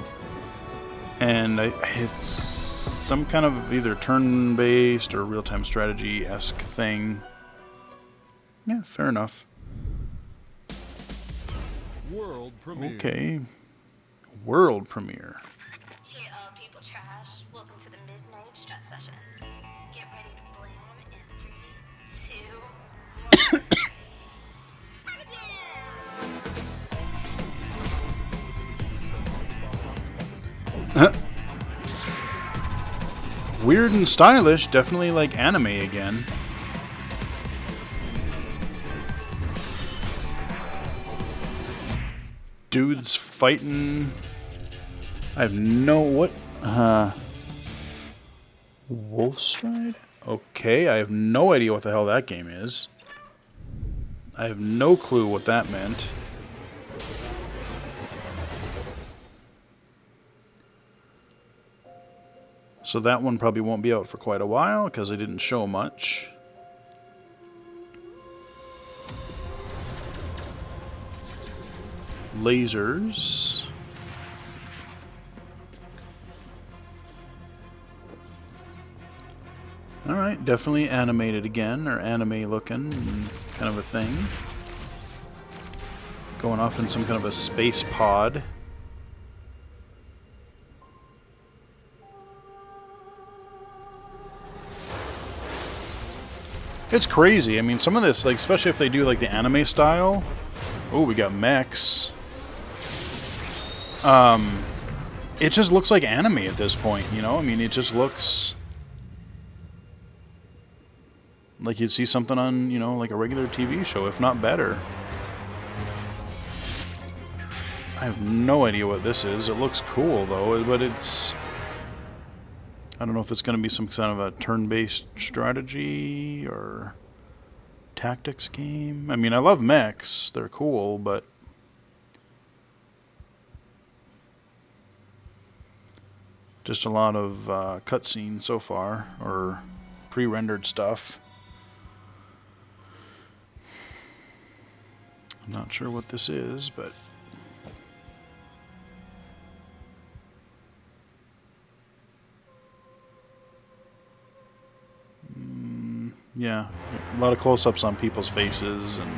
And it's some kind of either turn-based or real-time strategy-esque thing. Yeah, fair enough. World premiere. Okay. World premiere. Hey, people trash. Welcome to the midnight strut session. Get ready to blam in 3, 2, 1. Weird and stylish, definitely like anime again. Dudes fighting. I have no what? Wolfstride? Okay, I have no idea what the hell that game is. I have no clue what that meant. So that one probably won't be out for quite a while because they didn't show much. lasers. Alright, definitely animated again, or anime looking, kind of a thing. Going off in some kind of a space pod. It's crazy. I mean, some of this, like, especially if they do like the anime style. Oh, we got mechs. It just looks like anime at this point, you know? I mean, it just looks like you'd see something on, you know, like a regular TV show, if not better. I have no idea what this is. It looks cool, though, but it's... I don't know if it's going to be some kind of a turn-based strategy or tactics game. I mean, I love mechs. They're cool, but... just a lot of cutscenes so far, or pre-rendered stuff. I'm not sure what this is, but... yeah, a lot of close-ups on people's faces and...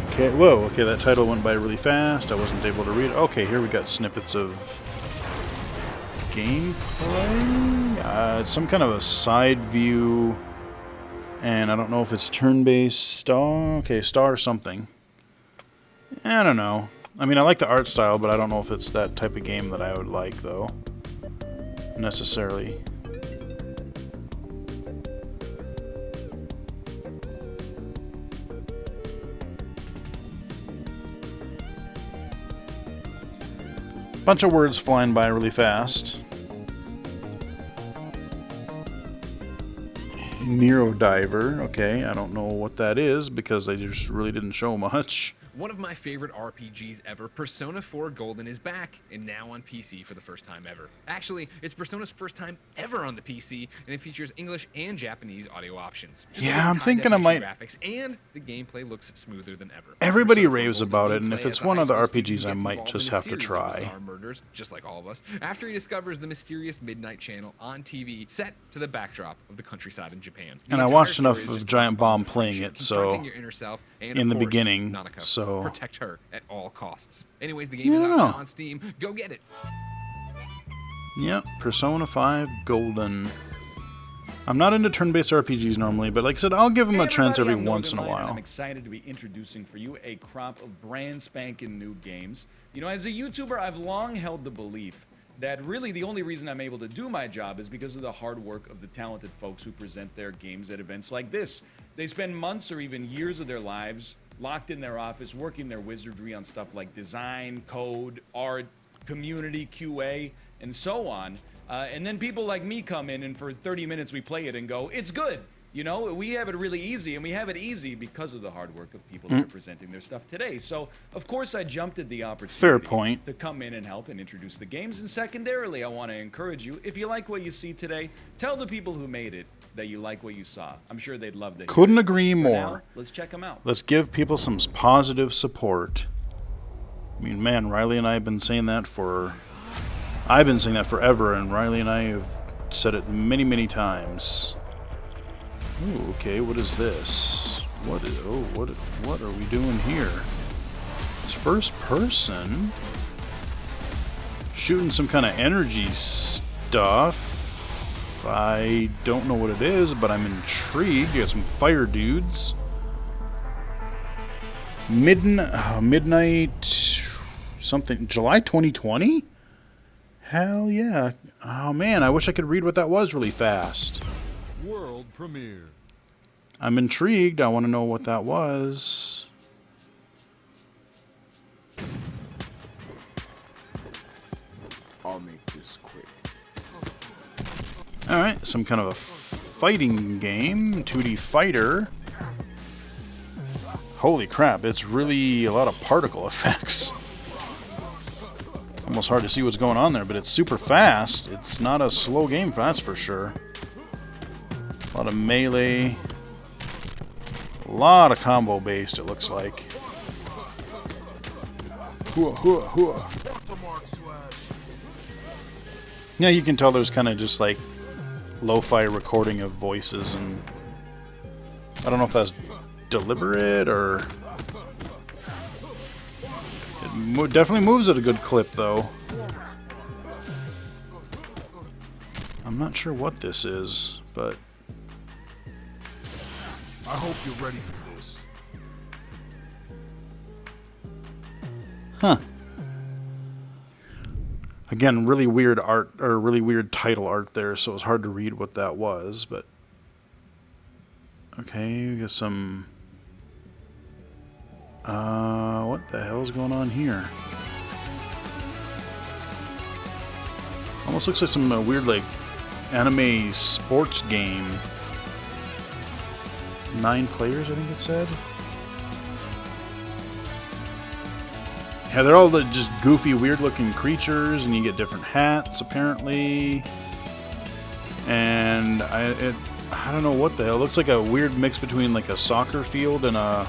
okay, whoa, okay, that title went by really fast. I wasn't able to read it. Okay, here we got snippets of gameplay. It's some kind of a side view, and I don't know if it's turn-based star. Okay, star something. I don't know. I mean, I like the art style, but I don't know if it's that type of game that I would like, though. Necessarily. Bunch of words flying by really fast. Neurodiver. Okay, I don't know what that is because they just really didn't show much. One of my favorite RPGs ever, Persona 4 Golden, is back and now on PC for the first time ever. Actually, it's Persona's first time ever on the PC, and it features English and Japanese audio options. Yeah, I'm thinking I might... graphics, and the gameplay looks smoother than ever. Everybody raves about it, and if it's one of the RPGs, I might just have to try. Murders, just like all of us, after he discovers the mysterious Midnight Channel on TV, set to the backdrop of the countryside in Japan. And I watched enough of Giant Bomb playing it, so... in the beginning, so... protect her at all costs. Anyways, the game is out now on Steam. Go get it. Yep, Persona 5 Golden. I'm not into turn-based RPGs normally, but like I said, I'll give them a chance every once in a while. I'm excited to be introducing for you a crop of brand spanking new games. You know, as a YouTuber, I've long held the belief that really the only reason I'm able to do my job is because of the hard work of the talented folks who present their games at events like this. They spend months or even years of their lives locked in their office, working their wizardry on stuff like design, code, art, community, QA, and so on. And then people like me come in, and for 30 minutes we play it and go, it's good. You know, we have it really easy, and we have it easy because of the hard work of people that are presenting their stuff today. So, of course, I jumped at the opportunity Fair point. to come in and help and introduce the games. And secondarily, I want to encourage you, if you like what you see today, tell the people who made it that you like what you saw. I'm sure they'd love that. Couldn't agree more. Now, let's check them out. Let's give people some positive support. I mean, man, Riley and I have been saying that for... I've been saying that forever, and Riley and I have said it many, many times. Ooh, okay, what is this? What are we doing here? It's first person. Shooting some kind of energy stuff. I don't know what it is, but I'm intrigued. You got some fire dudes. Midnight something. July 2020? Hell yeah. Oh man, I wish I could read what that was really fast. World premiere. I'm intrigued. I want to know what that was. I'll make this quick. Alright, some kind of a fighting game. 2D fighter. Holy crap, it's really a lot of particle effects. Almost hard to see what's going on there, but it's super fast. It's not a slow game, that's for sure. A lot of melee. A lot of combo based, it looks like. Hooah, hooah, hooah. Yeah, you can tell there's kind of just like lo-fi recording of voices, and I don't know if that's deliberate or... It definitely moves at a good clip, though. I'm not sure what this is, but... I hope you're ready for this. Huh. Again, really weird art, or really weird title art there, so it's hard to read what that was, but... Okay, we got some... what the hell is going on here? Almost looks like some weird, like, anime sports game. 9 players, I think it said. Yeah, they're all just goofy, weird-looking creatures, and you get different hats, apparently. And I don't know what the hell. It looks like a weird mix between like a soccer field and a...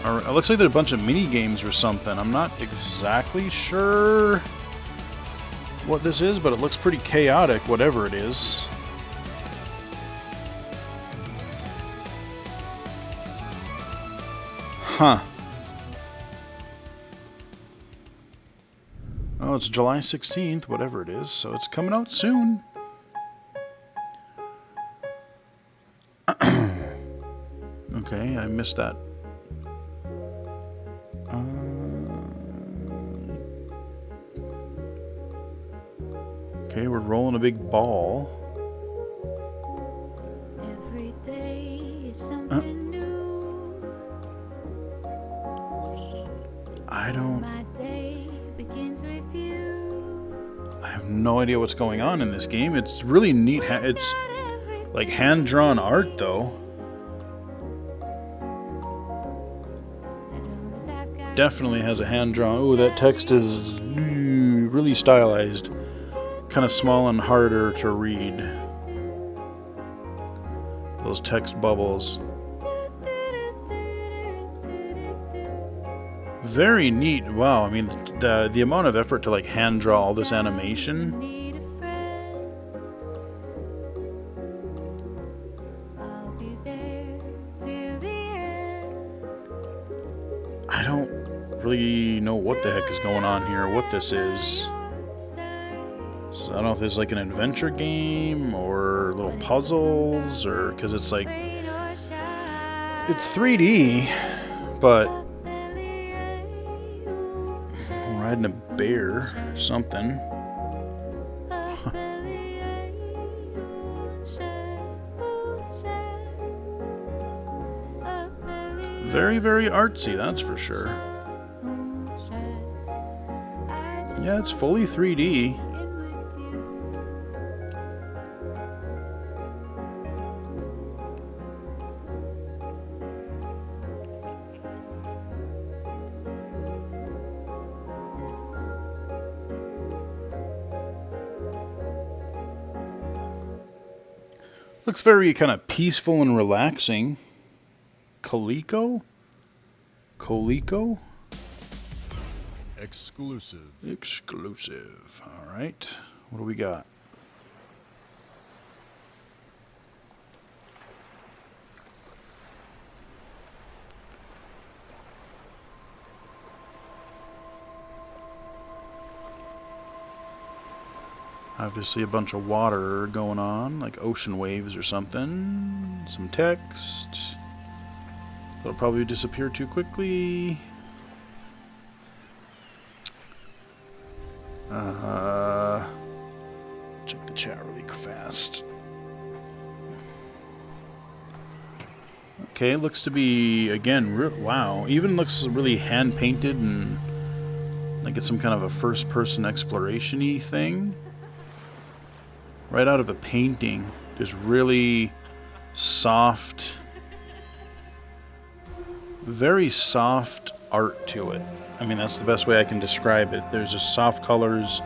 Or it looks like there's a bunch of mini games or something. I'm not exactly sure what this is, but it looks pretty chaotic, whatever it is. Huh. Oh, it's July 16th, whatever it is, so it's coming out soon. Okay, I missed that. Okay, we're rolling a big ball. Every day is something new. I don't... My day begins with you. I have no idea what's going on in this game. It's really neat. It's like hand-drawn art, though. Definitely has a hand-drawn... Ooh, that text is really stylized. Kind of small and harder to read. Those text bubbles. Very neat. Wow, I mean, the amount of effort to like hand draw all this animation. I don't really know what the heck is going on here, what this is. So I don't know if it's like an adventure game or little puzzles, or because it's like it's 3D, but I'm riding a bear or something. Huh. Very, very artsy, that's for sure. Yeah, it's fully 3D. Looks very kind of peaceful and relaxing. Coleco? Coleco? Exclusive. Exclusive. All right. What do we got? Obviously a bunch of water going on, like ocean waves or something. Some text. That'll probably disappear too quickly. Check the chat really fast. Okay, looks to be, again, wow. Even looks really hand-painted and like it's some kind of a first-person exploration-y thing. Right out of a painting. Just really soft, very soft art to it. I mean, that's the best way I can describe it. There's just soft colors,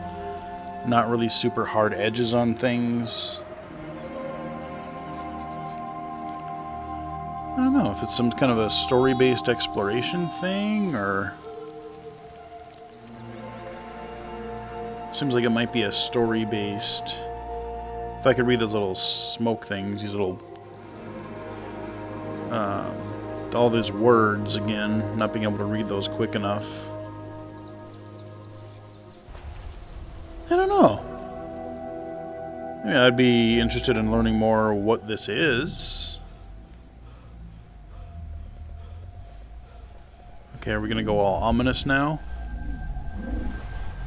not really super hard edges on things. I don't know, if it's some kind of a story-based exploration thing, or... Seems like it might be a story-based... If I could read those little smoke things, these little... all these words, again, not being able to read those quick enough. I don't know. Yeah, I'd be interested in learning more what this is. Okay, are we gonna go all ominous now?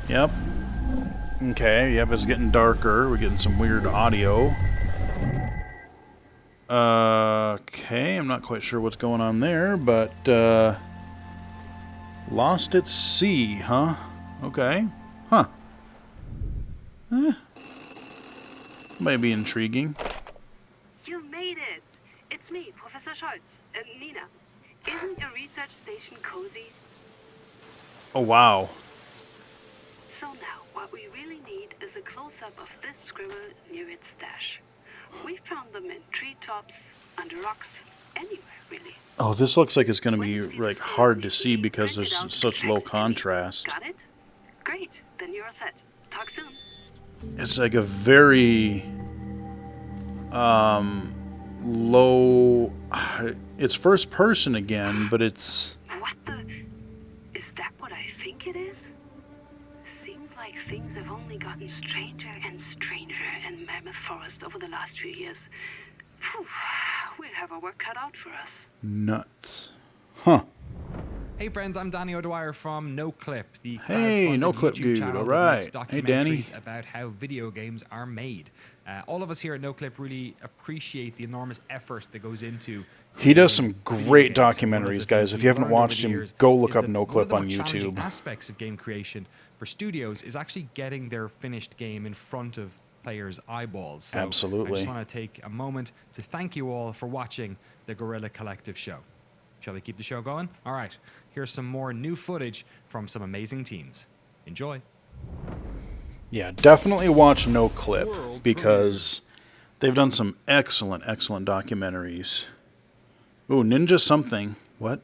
Yep. Okay, yep, it's getting darker. We're getting some weird audio. Okay, I'm not quite sure what's going on there, but, Lost at Sea, huh? Okay. Huh. Might be intriguing. You made it! It's me, Professor Scholz. Nina. Isn't your research station cozy? Oh, wow. So now, what we really need is a close-up of this scribble near its stash. We found them in treetops, under rocks, anywhere, really. Oh, this looks like it's going to be, like, hard to see because there's such low contrast. Got it? Great. Then you're set. Talk soon. It's like a very low... It's first person again, but it's... What the... Is that what I think it is? Seems like things have only gotten stranger and stranger in Mammoth Forest over the last few years. Phew, we'll have our work cut out for us. Nuts. Huh. Hey friends, I'm Danny O'Dwyer from NoClip, the Hey, NoClip YouTube dude, channel all that right. makes Hey, Danny. documentaries about how video games are made. All of us here at NoClip really appreciate the enormous effort that goes into. He does some great documentaries, guys. If you haven't watched him, go look up One NoClip of the on more challenging YouTube. aspects of game creation for studios is actually getting their finished game in front of players' eyeballs. So Absolutely. I just want to take a moment to thank you all for watching the Guerrilla Collective show. Shall we keep the show going? All right. Here's some more new footage from some amazing teams. Enjoy. Yeah, definitely watch NoClip because they've done some excellent, excellent documentaries. Ooh, Ninja something. What?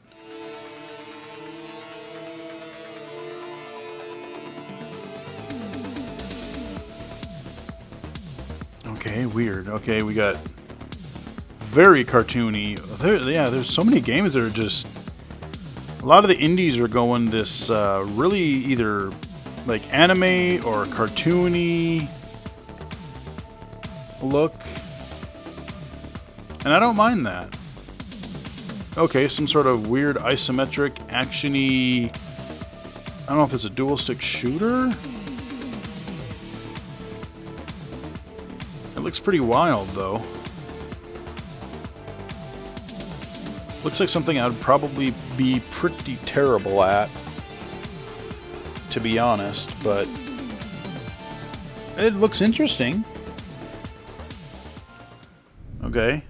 Okay, weird. Okay, we got very cartoony. There's so many games that are just... A lot of the indies are going this really either like anime or cartoony look. And I don't mind that. Okay, some sort of weird isometric actiony... I don't know if it's a dual stick shooter? It looks pretty wild though. Looks like something I'd probably be pretty terrible at, to be honest, but it looks interesting. Okay.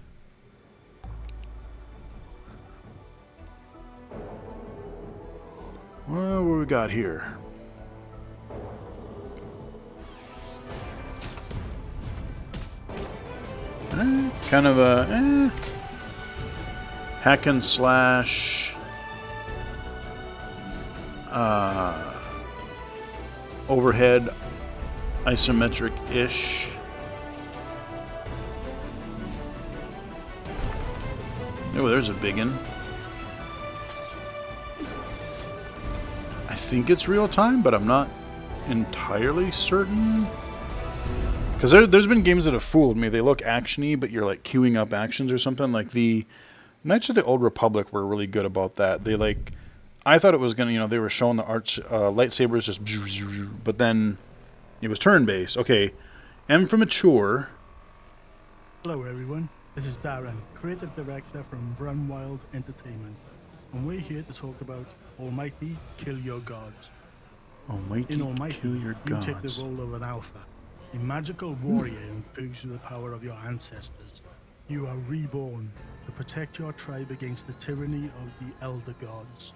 Well, what we got here? Kind of a... hack and slash, overhead, isometric-ish. Oh, there's a big one. I think it's real time, but I'm not entirely certain. Because there's been games that have fooled me. They look actiony, but you're like queuing up actions or something. Like the Knights of the Old Republic were really good about that. They like, I thought it was gonna, they were showing the lightsabers just, but then it was turn-based. Okay, M for mature. Hello everyone, this is Darren, creative director from Runwild Entertainment, and we're here to talk about Almighty Kill Your Gods. Almighty, Kill Your Gods. You take the role of an alpha, a magical warrior infused with the power of your ancestors. You are reborn to protect your tribe against the tyranny of the Elder Gods.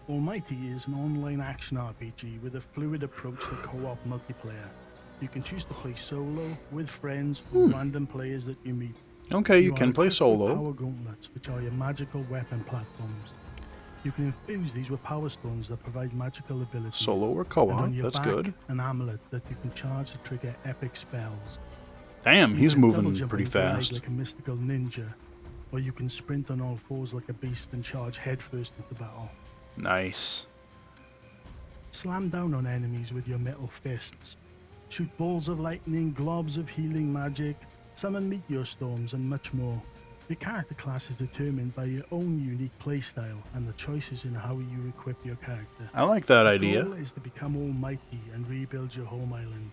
Almighty is an online action RPG with a fluid approach to co-op multiplayer. You can choose to play solo, with friends, or random players that you meet. Okay, you are can play equipped with solo. Power gauntlets, which are your magical weapon platforms. You can infuse these with power stones that provide magical abilities. Solo or And co-op, on your that's back, good. an amulet that you can charge to trigger epic spells. Damn, You he's can double moving jump pretty and glide fast. like a mystical ninja, or you can sprint on all fours like a beast and charge headfirst into battle. Nice. Slam down on enemies with your metal fists. Shoot balls of lightning, globs of healing magic, summon meteor storms, and much more. Your character class is determined by your own unique playstyle and the choices in how you equip your character. I like that The idea. goal is to become almighty and rebuild your home island.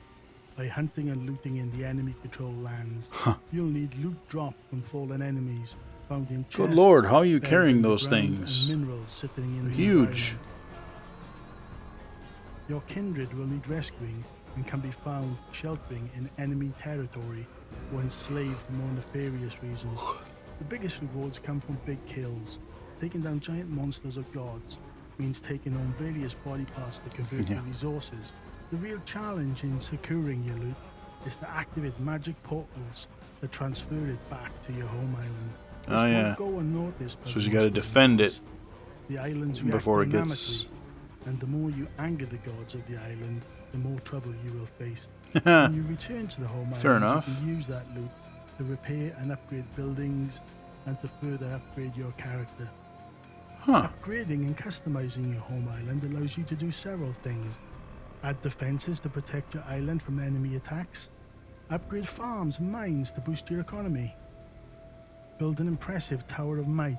By hunting and looting in the enemy-controlled lands, you'll need loot dropped from fallen enemies, found in chests, Good lord, how are you buried carrying in the those ground, things? and minerals sitting in They're the huge. environment. Your kindred will need rescuing and can be found sheltering in enemy territory or enslaved for more nefarious reasons. The biggest rewards come from big kills. Taking down giant monsters or gods means taking on various body parts to convert to resources. The real challenge in securing your loot is to activate magic portals that transfer it back to your home island. This Oh, yeah. won't go unnoticed by So the you gotta monsters defend and it gods. The islands react before it gets... dynamically, and the more you anger the gods of the island, the more trouble you will face. When you return to the home Fair island, enough. you can use that loot to repair and upgrade buildings and to further upgrade your character. Huh. Upgrading and customizing your home island allows you to do several things. Add defenses to protect your island from enemy attacks. Upgrade farms and mines to boost your economy. Build an impressive Tower of Might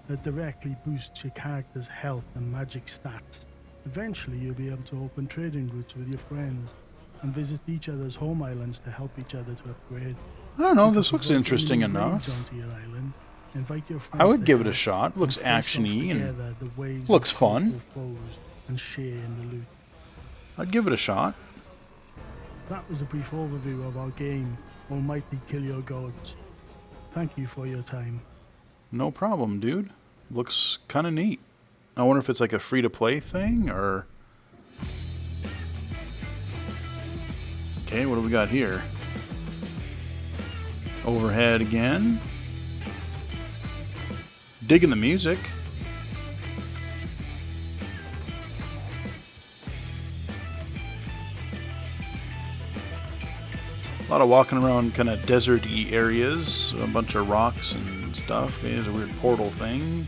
that directly boosts your character's health and magic stats. Eventually, you'll be able to open trading routes with your friends and visit each other's home islands to help each other to upgrade. I don't know, You can this looks provoke interesting enemy raids enough. onto your island, invite your I friends would to give it a help, shot. Looks and face off action-y together and the waves looks of fun. powerful foes and share in the loot. I'd give it a shot. That was a brief overview of our game, Almighty Kill Your Gods. Thank you for your time. No problem, dude. Looks kind of neat. I wonder if it's like a free-to-play thing, or... Okay, what do we got here? Overhead again. Digging the music. A lot of walking around kind of desert-y areas. A bunch of rocks and stuff. Okay, there's a weird portal thing.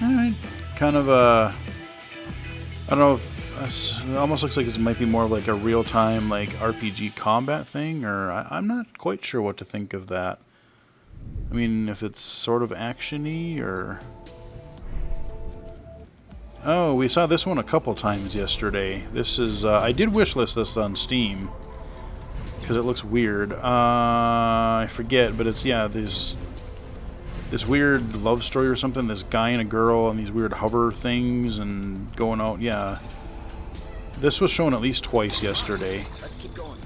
Alright. Kind of a... I don't know if... It almost looks like it might be more of like a real-time like RPG combat thing, or I'm not quite sure what to think of that. I mean, if it's sort of action-y, or... Oh, we saw this one a couple times yesterday. This is... I did wishlist this on Steam, because it looks weird. I forget, but it's, yeah, this weird love story or something. This guy and a girl and these weird hover things and going out, yeah. This was shown at least twice yesterday. Let's keep going.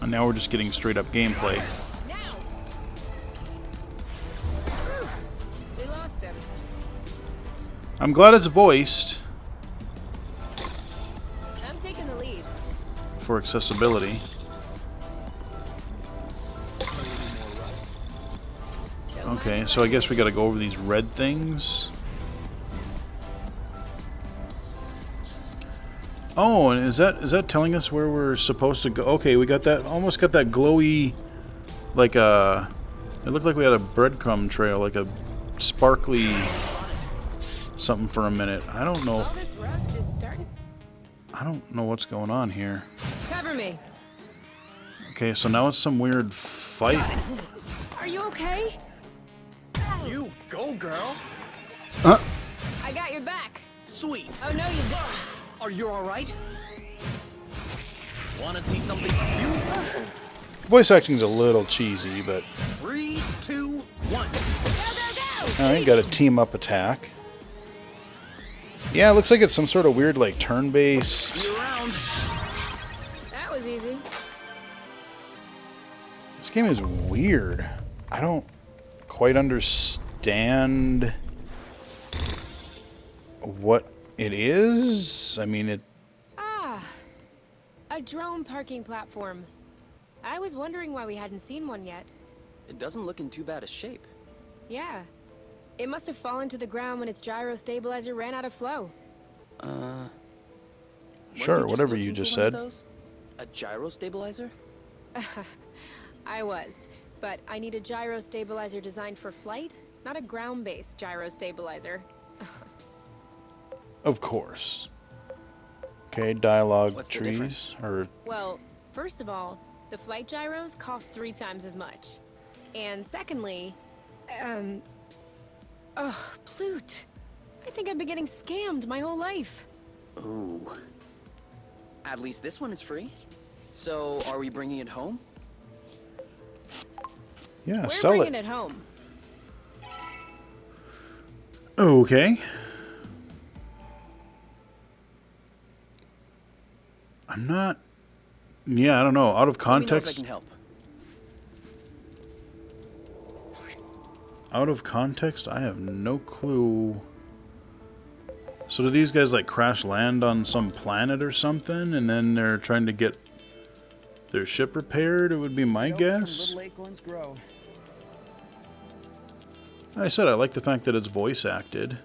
And now we're just getting straight up gameplay. We lost him. I'm glad it's voiced I'm taking the lead. for accessibility. Okay, so I guess we gotta go over these red things. Oh, and is that telling us where we're supposed to go? Okay, we got that, almost got that glowy, like a, it looked like we had a breadcrumb trail, like a sparkly something for a minute. I don't know. All this rust is starting. I don't know what's going on here. Cover me. Okay, so now it's some weird fight. Are you okay? You go, girl. I got your back. Sweet. Oh no, you don't. Are you all right? Want to see something beautiful? Voice acting's a little cheesy, but 3, 2, 1. alright, got a team up attack. Yeah, it looks like it's some sort of weird, like, turn-based. That was easy. This game is weird. I don't quite understand what it is. I mean, it... Ah, a drone parking platform. I was wondering why we hadn't seen one yet. It doesn't look in too bad a shape. Yeah. It must have fallen to the ground when its gyro stabilizer ran out of flow. Sure, whatever you just said. A gyro stabilizer? I was. But I need a gyro stabilizer designed for flight, not a ground-based gyro stabilizer. Of course. Okay, dialogue What's the trees. difference? Or Well, first of all, the flight gyros cost 3 times as much. And secondly, Plute. I think I've been getting scammed my whole life. Ooh. At least this one is free. So, are we bringing it home? yeah, We're sell bringing it. it home. Okay. I'm not. Yeah, I don't know. Out of Let me know if I context. can help. Out of context, I have no clue. So do these guys like crash land on some planet or something, and then they're trying to get their ship repaired? It would be my guess. Little acorns grow. I said I like the fact that it's voice acted.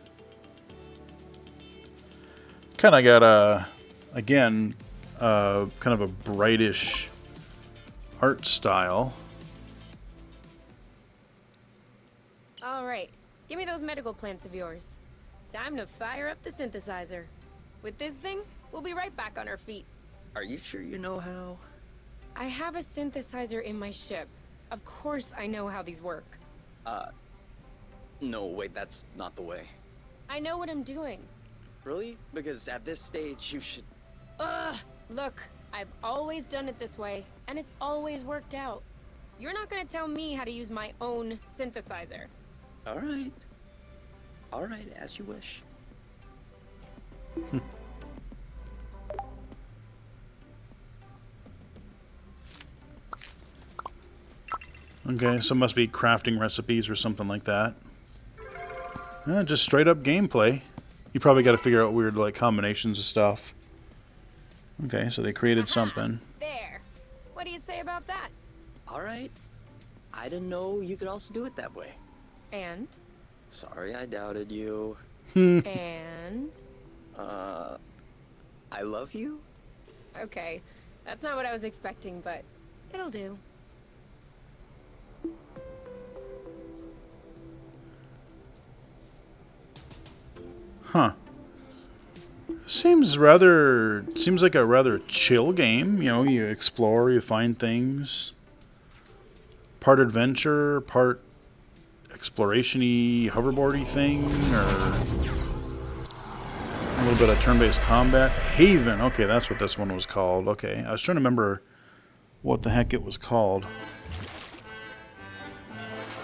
Kind of got a, again, kind of a brightish art style. All right, give me those medical plants of yours. Time to fire up the synthesizer. With this thing, we'll be right back on our feet. Are you sure you know how? I have a synthesizer in my ship. Of course I know how these work. No, wait, that's not the way. I know what I'm doing. Really? Because at this stage, you should... Ugh! Look, I've always done it this way, and it's always worked out. You're not gonna tell me how to use my own synthesizer. All right. All right, as you wish. Okay, so it must be crafting recipes or something like that. Just straight up gameplay. You probably got to figure out weird like combinations of stuff. Okay, so they created something. There. What do you say about that? All right. I didn't know you could also do it that way. And? Sorry, I doubted you. And? I love you? Okay, that's not what I was expecting, but it'll do. Huh. Seems like a rather chill game. You know, you explore, you find things. Part adventure, part exploration-y, hoverboard-y thing, or a little bit of turn-based combat. Haven. Okay, that's what this one was called. Okay, I was trying to remember what the heck it was called.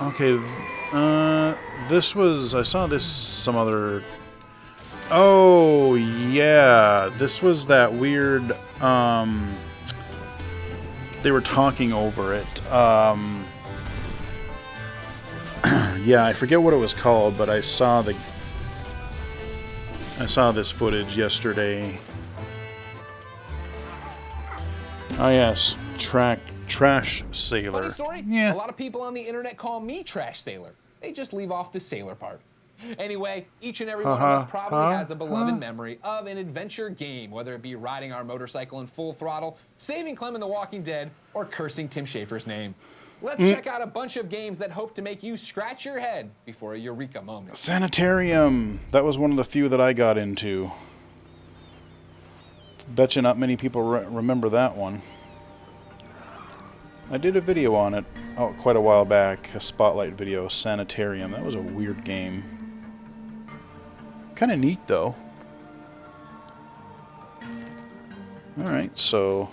Okay, this was... I saw this some other... Oh, yeah. This was that weird... they were talking over it. Yeah, I forget what it was called, but I saw this footage yesterday. Oh yes, Trash Sailor. Funny story? Yeah. A lot of people on the internet call me Trash Sailor. They just leave off the sailor part. Anyway, each and every one of us probably has a beloved memory of an adventure game, whether it be riding our motorcycle in full throttle, saving Clem in The Walking Dead, or cursing Tim Schafer's name. Let's check out a bunch of games that hope to make you scratch your head before a eureka moment. Sanitarium. That was one of the few that I got into. Betcha not many people remember that one. I did a video on it quite a while back, a spotlight video, Sanitarium. That was a weird game. Kind of neat, though. Alright, so...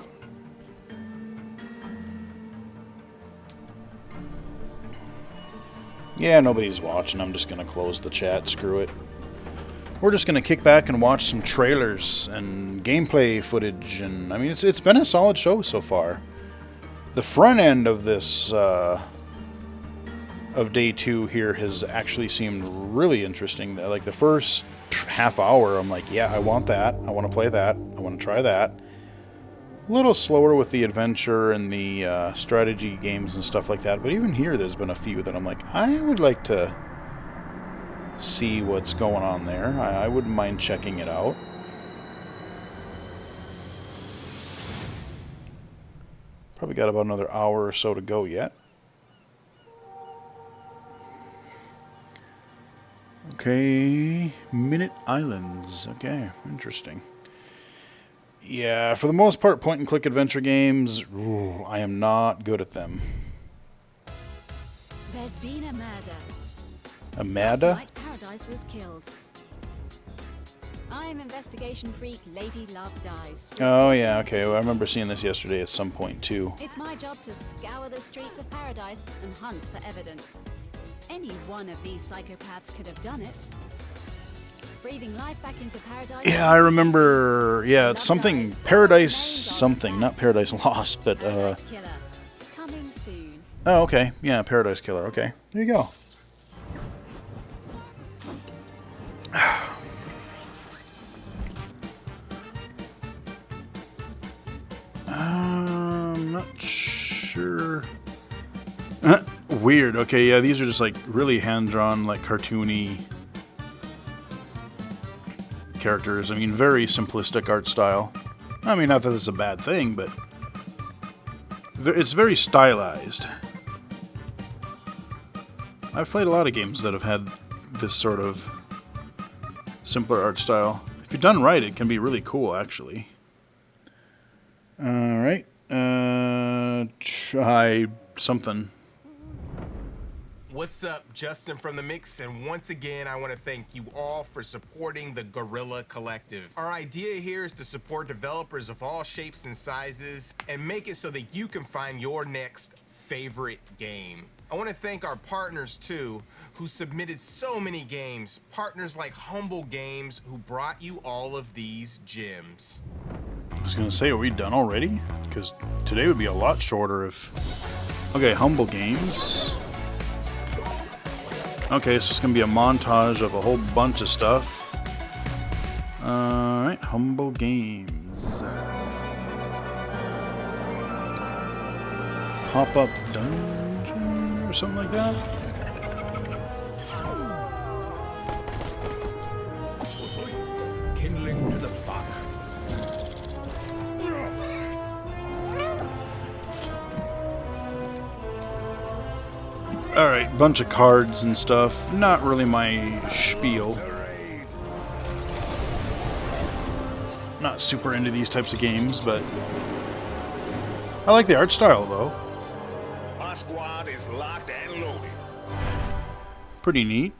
Yeah, nobody's watching. I'm just going to close the chat. Screw it. We're just going to kick back and watch some trailers and gameplay footage. And I mean, it's been a solid show so far. The front end of this, of day 2 here has actually seemed really interesting. Like the first half hour, I'm like, yeah, I want that. I want to play that. I want to try that. A little slower with the adventure and the strategy games and stuff like that, but even here there's been a few that I'm like, I would like to see what's going on there. I wouldn't mind checking it out. Probably got about another hour or so to go yet. Okay, Minute Islands. Okay, interesting. Yeah, for the most part, point-and-click adventure games, ooh, I am not good at them. There's been a murder. A murder? Last night, Paradise was killed. I'm investigation freak Lady Love Dies. Oh, yeah, okay. Well, I remember seeing this yesterday at some point, too. It's my job to scour the streets of Paradise and hunt for evidence. Any one of these psychopaths could have done it. Breathing life back into Paradise. Yeah, I remember, yeah, it's something, Paradise something, not Paradise Lost, but, Coming soon. oh, okay. Yeah, Paradise Killer, okay. There you go. I'm not sure. Weird. Okay, yeah, these are just like really hand-drawn, like cartoony characters. I mean, very simplistic art style. I mean, not that it's a bad thing, but it's very stylized. I've played a lot of games that have had this sort of simpler art style. If you're done right, it can be really cool, actually. Alright. Try something. What's up, Justin from the Mix, and once again I want to thank you all for supporting the Guerrilla Collective. Our idea here is to support developers of all shapes and sizes and make it so that you can find your next favorite game. I want to thank our partners too, who submitted so many games, partners like Humble Games, who brought you all of these gems. I was going to say, are we done already? Because today would be a lot shorter if... Okay, Humble Games. Okay, it's just going to be a montage of a whole bunch of stuff. Alright, Humble Games. Pop-up dungeon or something like that? Kindling to the fire. Alright, bunch of cards and stuff. Not really my spiel. Not super into these types of games, but I like the art style, though. Our squad is locked and loaded. Pretty neat.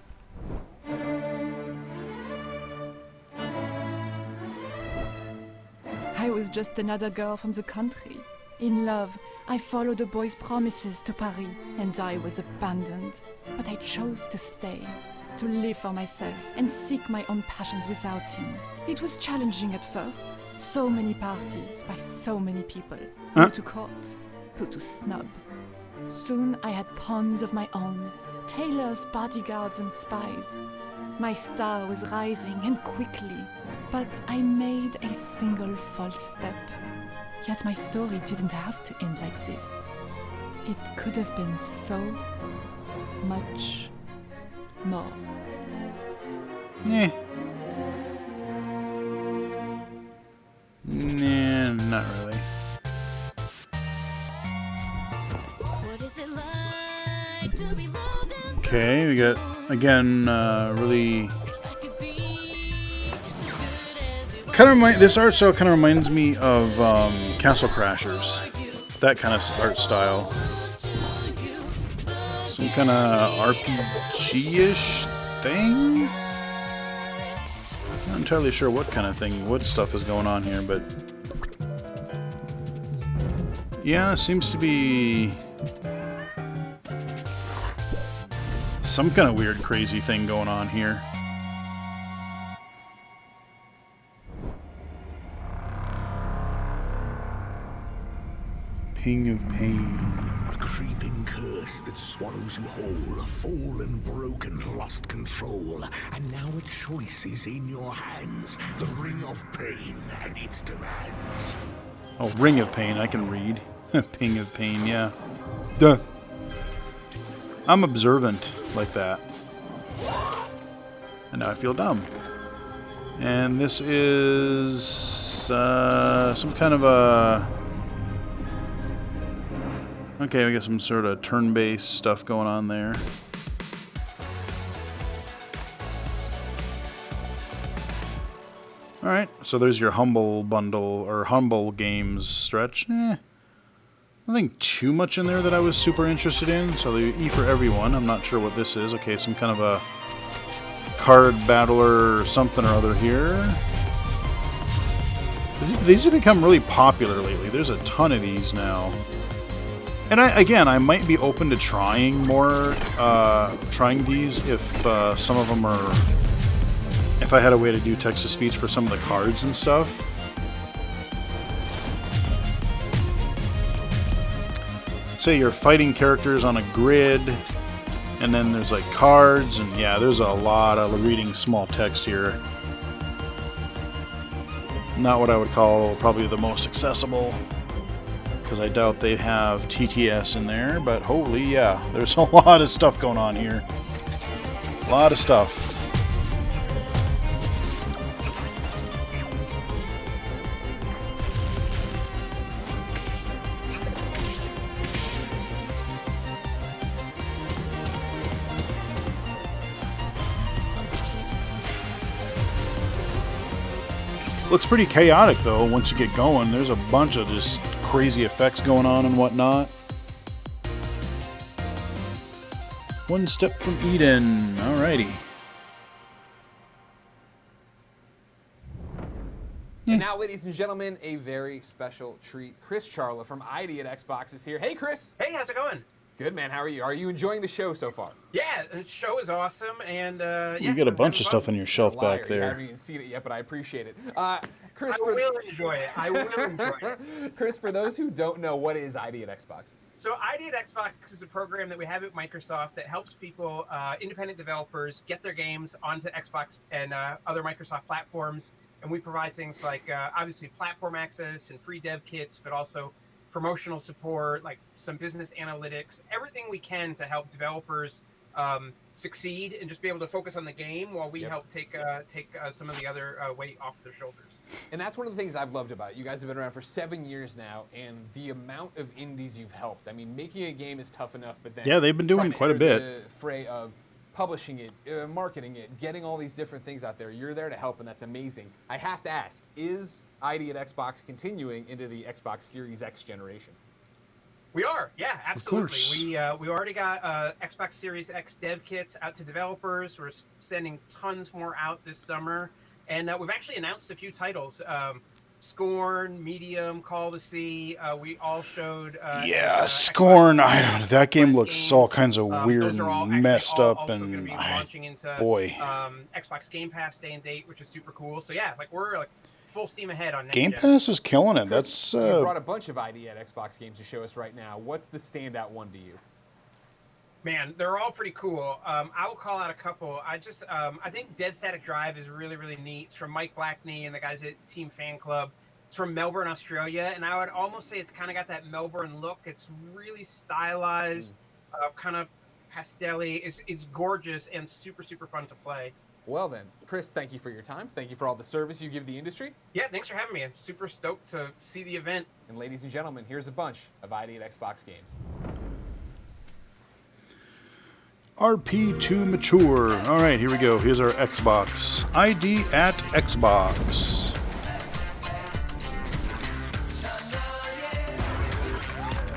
I was just another girl from the country. In love, I followed a boy's promises to Paris, and I was abandoned. But I chose to stay, to live for myself, and seek my own passions without him. It was challenging at first. So many parties, by so many people. Who to court, who to snub. Soon I had pawns of my own, tailors, bodyguards, and spies. My star was rising, and quickly. But I made a single false step. Yet my story didn't have to end like this. It could have been so much more. Nah, not really. Okay, we got, again, really... this art style kind of reminds me of Castle Crashers. That kind of art style. Some kind of RPG-ish thing? Not entirely sure what kind of thing, what stuff is going on here, but... Yeah, seems to be... some kind of weird, crazy thing going on here. King of Pain. A creeping curse that swallows you whole, fallen, broken, lost control. And now a choice is in your hands, the ring of pain and its demands. Oh, Ring of Pain, I can read. Ping of Pain, yeah. Duh. I'm observant like that. And now I feel dumb. And this is some kind of a... Okay, we got some sort of turn-based stuff going on there. Alright, so there's your Humble bundle, or Humble Games stretch. Nothing too much in there that I was super interested in. So the E for Everyone, I'm not sure what this is. Okay, some kind of a card battler or something or other here. These have become really popular lately. There's a ton of these now. And I might be open to trying more, trying these if some of them are... If I had a way to do text-to-speech for some of the cards and stuff. Say you're fighting characters on a grid, and then there's like cards, and yeah, there's a lot of reading small text here. Not what I would call probably the most accessible, because I doubt they have TTS in there, but holy yeah, there's a lot of stuff going on here. A lot of stuff. Looks pretty chaotic though once you get going. There's a bunch of just crazy effects going on and whatnot. One step from Eden. Alrighty. And now, ladies and gentlemen, a very special treat. Chris Charla from ID at Xbox is here. Hey, Chris. Hey, how's it going? Good, man. How are you? Are you enjoying the show so far? Yeah, the show is awesome, and You got a bunch of stuff on your shelf back You there. haven't even seen it yet, but I appreciate it. Chris, I will enjoy it. I will enjoy it. Chris, for those who don't know, what is ID at Xbox? So ID at Xbox is a program that we have at Microsoft that helps people, independent developers, get their games onto Xbox and other Microsoft platforms. And we provide things like, obviously, platform access and free dev kits, but also promotional support, like some business analytics, everything we can to help developers succeed and just be able to focus on the game while we help take some of the other weight off their shoulders. And that's one of the things I've loved about it. You guys have been around for 7 years now, and the amount of indies you've helped. I mean, making a game is tough enough, but then Yeah, they've been doing quite a bit. The fray of publishing it, marketing it, getting all these different things out there. You're there to help, and that's amazing. I have to ask, is ID at Xbox continuing into the Xbox Series X generation? We are, yeah, absolutely. Of course. We already got Xbox Series X dev kits out to developers. We're sending tons more out this summer, and we've actually announced a few titles. Scorn, Medium, Call to See. We all showed. Yeah, Scorn. I don't know. That game looks all kinds of weird and messed up, and boy. Xbox Game Pass day and date, which is super cool. So yeah, like we're like full steam ahead on next Game gen. Pass is killing it. That's You brought a bunch of ID at Xbox games to show us right now. What's the standout one to you? Man, they're all pretty cool. I will call out a couple. I think Dead Static Drive is really, really neat. It's from Mike Blackney and the guys at Team Fan Club. It's from Melbourne, Australia, and I would almost say it's kind of got that Melbourne look. It's really stylized, kind of pastel-y. It's gorgeous and super, super fun to play. Well then, Chris, thank you for your time. Thank you for all the service you give the industry. Yeah, thanks for having me. I'm super stoked to see the event. And ladies and gentlemen, here's a bunch of ID at Xbox games. RP2 Mature. All right, here we go. Here's our Xbox. ID at Xbox.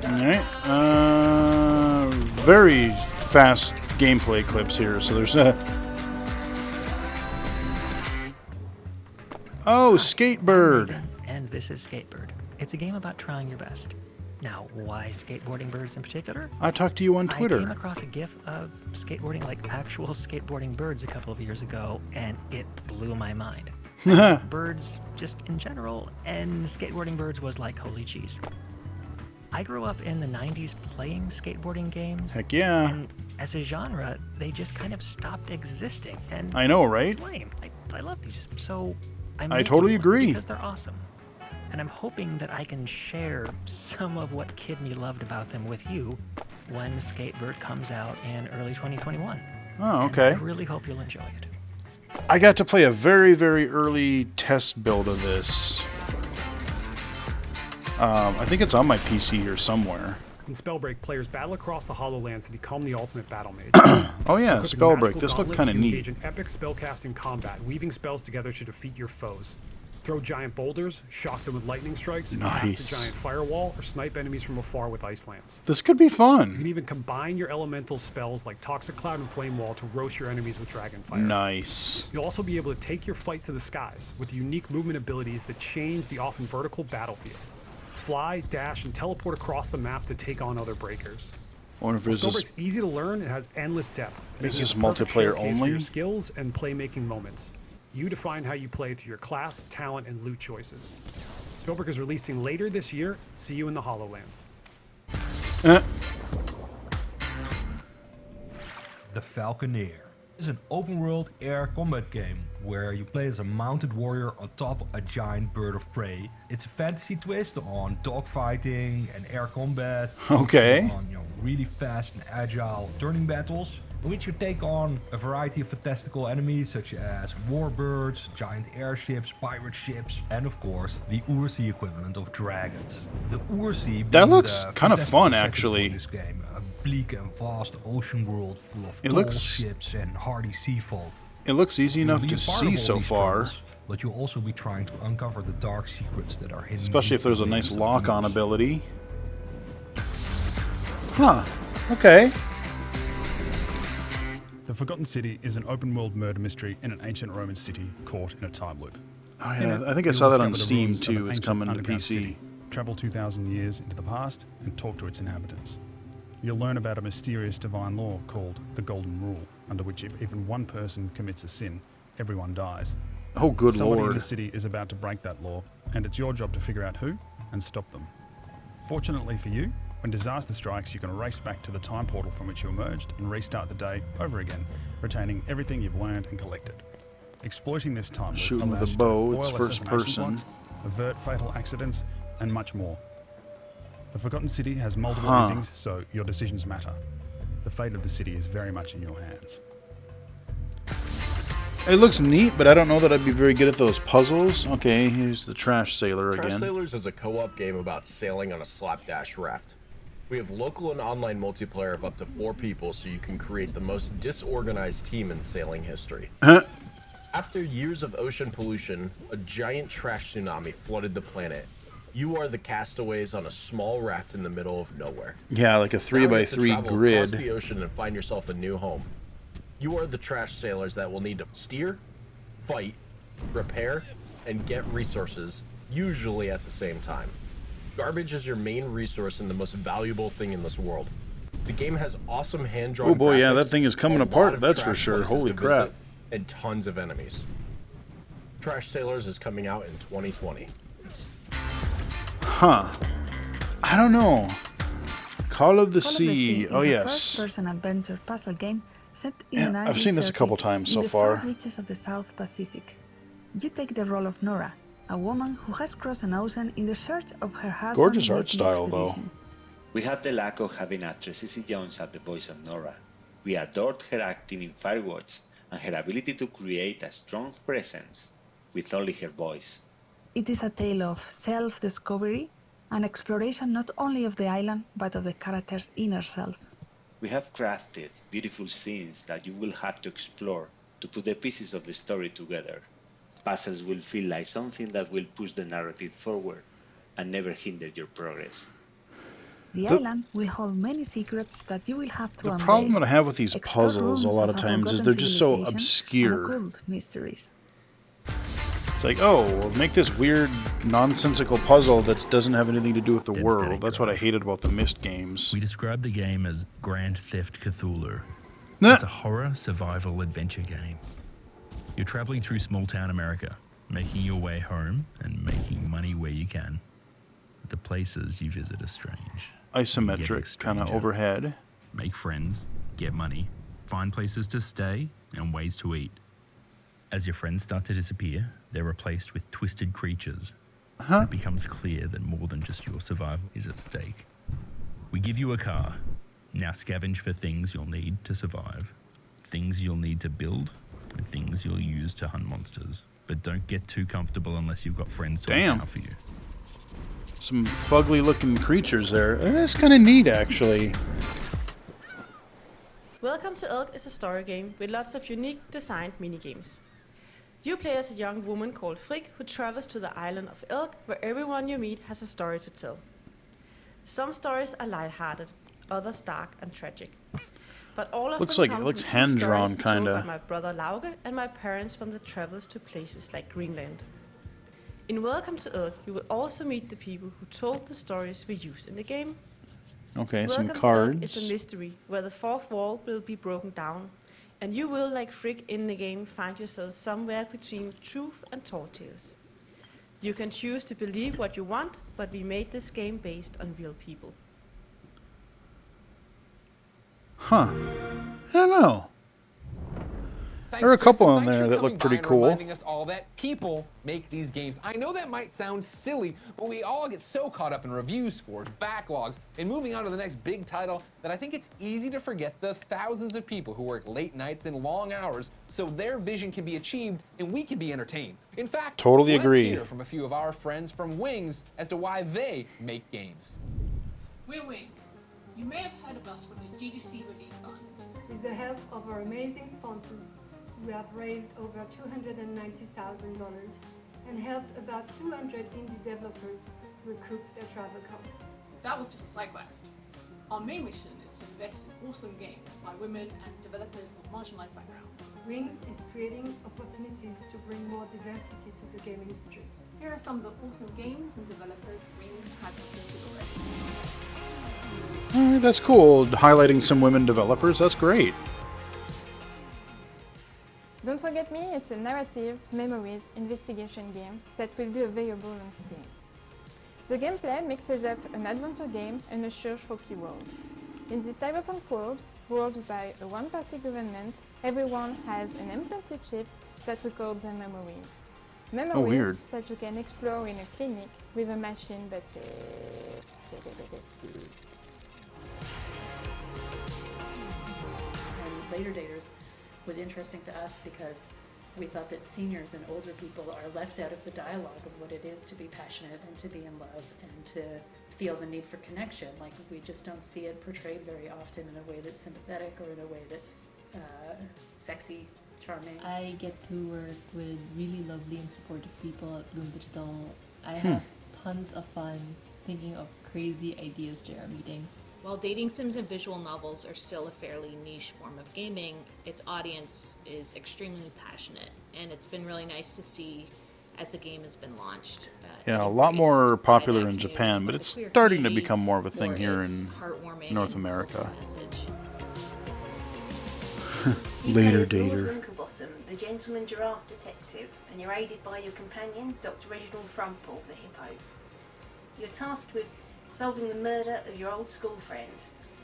All right. Very fast gameplay clips here. So there's a... Oh, Skatebird. And this is Skatebird. It's a game about trying your best. Now, why skateboarding birds in particular? I talked to you on Twitter. I came across a GIF of skateboarding, like actual skateboarding birds, a couple of years ago, and it blew my mind. Birds, just in general, and skateboarding birds was like holy cheese. I grew up in the 90s playing skateboarding games. Heck yeah. And as a genre, they just kind of stopped existing. And I know, right? It's lame. I love these, so I totally agree. because they're awesome. and I'm hoping that I can share some of what Kid Me loved about them with you when Skatebird comes out in early 2021. Oh, okay. And I really hope you'll enjoy it. I got to play a very, very early test build of this. I think it's on my PC here somewhere. In Spellbreak, players battle across the HoloLands to become the ultimate battle mage. Oh yeah, Equipping Spellbreak. magical This looked gauntlets, kind of you neat. engage in epic spellcasting combat, weaving spells together to defeat your foes. Throw giant boulders, shock them with lightning strikes, cast Nice. a giant firewall, or snipe enemies from afar with ice lance. This could be You fun. can even combine your elemental spells like Toxic Cloud and Flame Wall to roast your enemies with Dragonfire. Nice. You'll also be able to take your fight to the skies with unique movement abilities that change the often vertical battlefield. Fly, dash, and teleport across the map to take on other breakers. I wonder if this is, Spellbreak's easy to learn and has endless depth. is making this it a perfect multiplayer showcase for only? your skills and playmaking moments. You define how you play through your class, talent, and loot choices. Spellbreak is releasing later this year. See you in the HoloLands. The Falconeer is an open-world air combat game where you play as a mounted warrior on top of a giant bird of prey. It's a fantasy twist on dogfighting and air combat. Okay. On, really fast and agile turning battles, in which you take on a variety of fantastical enemies such as warbirds, giant airships, pirate ships, and of course the Ursi equivalent of dragons. The Ursi That being looks the kind of fantastical fun, setting actually. for this game, a bleak and vast ocean world full of It tall looks- ships and hardy sea folk. It looks easy You'll enough be to a part of see all so these far. struggles, but you'll also be trying to uncover the dark secrets that are hidden. Especially if beneath there's a the nice layers of lock-on ooze. ability. Huh. Okay. The Forgotten City is an open-world murder mystery in an ancient Roman city caught in a time loop. Oh, In yeah, it, I think I you'll saw that on discover the Steam, ruins of an too. It's ancient coming to underground PC. city, travel 2,000 years into the past, and talk to its inhabitants. You'll learn about a mysterious divine law called the Golden Rule, under which if even one person commits a sin, everyone dies. Oh, good Somebody lord. in the city is about to break that law, and it's your job to figure out who and stop them. Fortunately for you, when disaster strikes, you can race back to the time portal from which you emerged and restart the day over again, retaining everything you've learned and collected. Exploiting this time loop Shooting with allows a you to bow, it's foil first assassination person. plots, avert fatal accidents, and much more. The Forgotten City has multiple Huh. endings, so your decisions matter. The fate of the city is very much in your hands. It looks neat, but I don't know that I'd be very good at those puzzles. Okay, here's the Trash Sailor Trash again. Sailors is a co-op game about sailing on a slapdash raft. We have local and online multiplayer of up to 4 people, so you can create the most disorganized team in sailing history. After years of ocean pollution, a giant trash tsunami flooded the planet. You are the castaways on a small raft in the middle of nowhere. Yeah, like a Now you 3x3 have to travel across grid. the ocean and find yourself a new home. You are the trash sailors that will need to steer, fight, repair, and get resources, usually at the same time. Garbage is your main resource and the most valuable thing in this world. The game has awesome hand-drawn Oh boy, yeah, graphics, that thing is coming a lot apart, of that's for trash sure. places Holy to crap. visit, and tons of enemies. Trash Sailors is coming out in 2020. Huh. I don't know. Call of the Call of Sea. is Oh, a yes. first-person adventure puzzle game set in Yeah, the I've seen this a couple 1930s times so in the far. far reaches of the South Pacific. You take the role of Nora, a woman who has crossed an ocean in the search of her husband's Gorgeous art missing style, though. expedition. We had the luck of having actress Cissy Jones as the voice of Nora. We adored her acting in Firewatch and her ability to create a strong presence with only her voice. It is a tale of self-discovery and exploration not only of the island, but of the character's inner self. We have crafted beautiful scenes that you will have to explore to put the pieces of the story together. Puzzles will feel like something that will push the narrative forward and never hinder your progress. The island will hold many secrets that you will have to The unveil. problem that I have with these Explore puzzles a rooms lot of a times is forgotten they're just so civilization obscure. and occult mysteries. It's like, oh, well, make this weird, nonsensical puzzle that doesn't have anything to do with the world. That's what I hated about the Myst games. We describe the game as Grand Theft Cthulhu. It's a horror survival adventure game. You're traveling through small town America, making your way home and making money where you can. The places you visit are strange. Isometric, kind of overhead. Make friends, get money, find places to stay, and ways to eat. As your friends start to disappear, they're replaced with twisted creatures. it becomes clear that more than just your survival is at stake. We give you a car. Now scavenge for things you'll need to survive, things you'll need to build, and things you'll use to hunt monsters. But don't get too comfortable unless you've got friends to look out for you. Some fugly looking creatures there. That's kind of neat, actually. Welcome to Elk is a story game with lots of unique designed minigames. You play as a young woman called Frigg who travels to the island of Elk, where everyone you meet has a story to tell. Some stories are lighthearted, others dark and tragic. But all of Looks them like come it looks from hand true drawn, stories told kinda. by my brother Lauge and my parents from the travels to places like Greenland. In Welcome to Elk, you will also meet the people who told the stories we use in the game. Okay, some Welcome to Elk cards. is a mystery where the fourth wall will be broken down, and you will, like Frigg in the game, find yourself somewhere between truth and tall tales. You can choose to believe what you want, but we made this game based on real people. Huh. I don't know. There are a couple on there that look pretty cool. Reminding us all that people make these games. I know that might sound silly, but we all get so caught up in review scores, backlogs, and moving on to the next big title that I think it's easy to forget the thousands of people who work late nights and long hours so their vision can be achieved and we can be entertained. In fact, Totally let's agree. hear from a few of our friends from Wings as to why they make games. We're Wings. You may have heard of us from the GDC Relief Fund. With the help of our amazing sponsors, we have raised over $290,000 and helped about 200 indie developers recoup their travel costs. That was just a side quest. Our main mission is to invest in awesome games by women and developers of marginalized backgrounds. Wings is creating opportunities to bring more diversity to the game industry. Here are some of the awesome games and developers Wings has supported already. Alright, that's cool. Highlighting some women developers. That's great. Don't Forget Me, it's a narrative, memories, investigation game that will be available on Steam. The gameplay mixes up an adventure game and a search for keywords. In this cyberpunk world, ruled by a one-party government, everyone has an implanted chip that records their memories. Memories weird. that you can explore in a clinic with a machine that And Later Daters was interesting to us because we thought that seniors and older people are left out of the dialogue of what it is to be passionate and to be in love and to feel the need for connection. Like, we just don't see it portrayed very often in a way that's sympathetic or in a way that's sexy, charming. I get to work with really lovely and supportive people at Bloom Digital. I have tons of fun thinking of crazy ideas during our meetings. While dating sims and visual novels are still a fairly niche form of gaming, its audience is extremely passionate, and it's been really nice to see as the game has been launched. Yeah, a lot more popular in Japan, but it's starting to become more of a thing here in North America. Later Dater. The gentleman giraffe detective, and you're aided by your companion, Dr. Reginald Frumple, the hippo. You're tasked with solving the murder of your old school friend,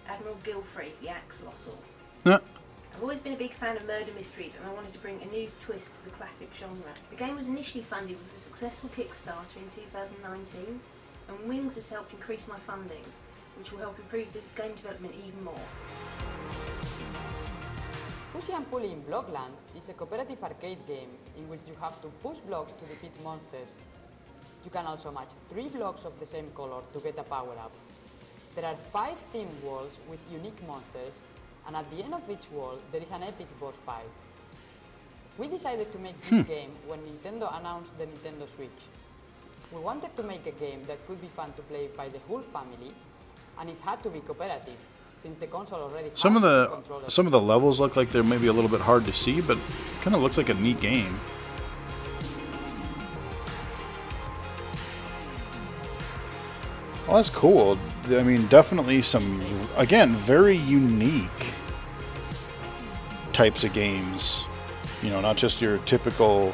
Admiral Gilfrey, the axolotl. I've always been a big fan of murder mysteries, and I wanted to bring a new twist to the classic genre. The game was initially funded with a successful Kickstarter in 2019, and Wings has helped increase my funding, which will help improve the game development even more. Pushing and Pulling Blockland is a cooperative arcade game in which you have to push blocks to defeat monsters. You can also match 3 blocks of the same color to get a power-up. There are 5 themed walls with unique monsters, and at the end of each wall there is an epic boss fight. We decided to make this game when Nintendo announced the Nintendo Switch. We wanted to make a game that could be fun to play by the whole family, and it had to be cooperative, since the console already has Some of controllers. the levels look like they're maybe a little bit hard to see, but it kind of looks like a neat game. Well, that's cool. I mean, definitely some, again, very unique types of games. You know, not just your typical...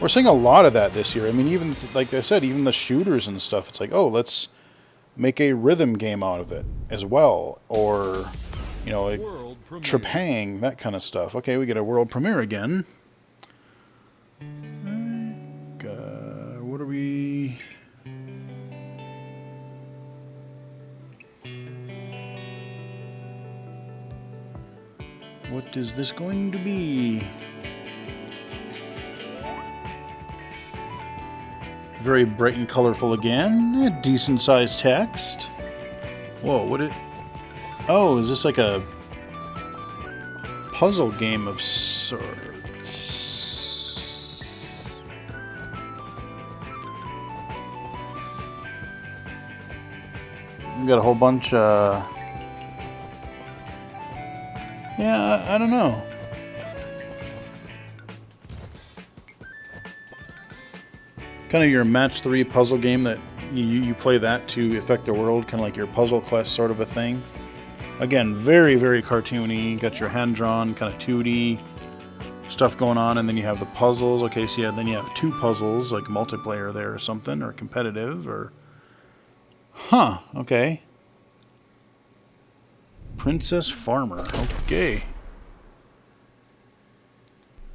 We're seeing a lot of that this year. I mean, even, like I said, even the shooters and stuff. It's like, oh, let's make a rhythm game out of it as well. Or, you know, Trepang, that kind of stuff. Okay, we get a world premiere again. What are we... What is this going to be? Very bright and colorful again. Decent sized text. Whoa, what it... Oh, is this like a puzzle game of sorts? We got a whole bunch, yeah, I don't know. Kind of your match 3 puzzle game that you play that to affect the world, kind of like your Puzzle Quest sort of a thing. Again, very, very cartoony. Got your hand-drawn, kind of 2D stuff going on, and then you have the puzzles. Okay, so yeah, then you have 2 puzzles, like multiplayer there or something, or competitive, or... Huh, okay. Princess Farmer, okay.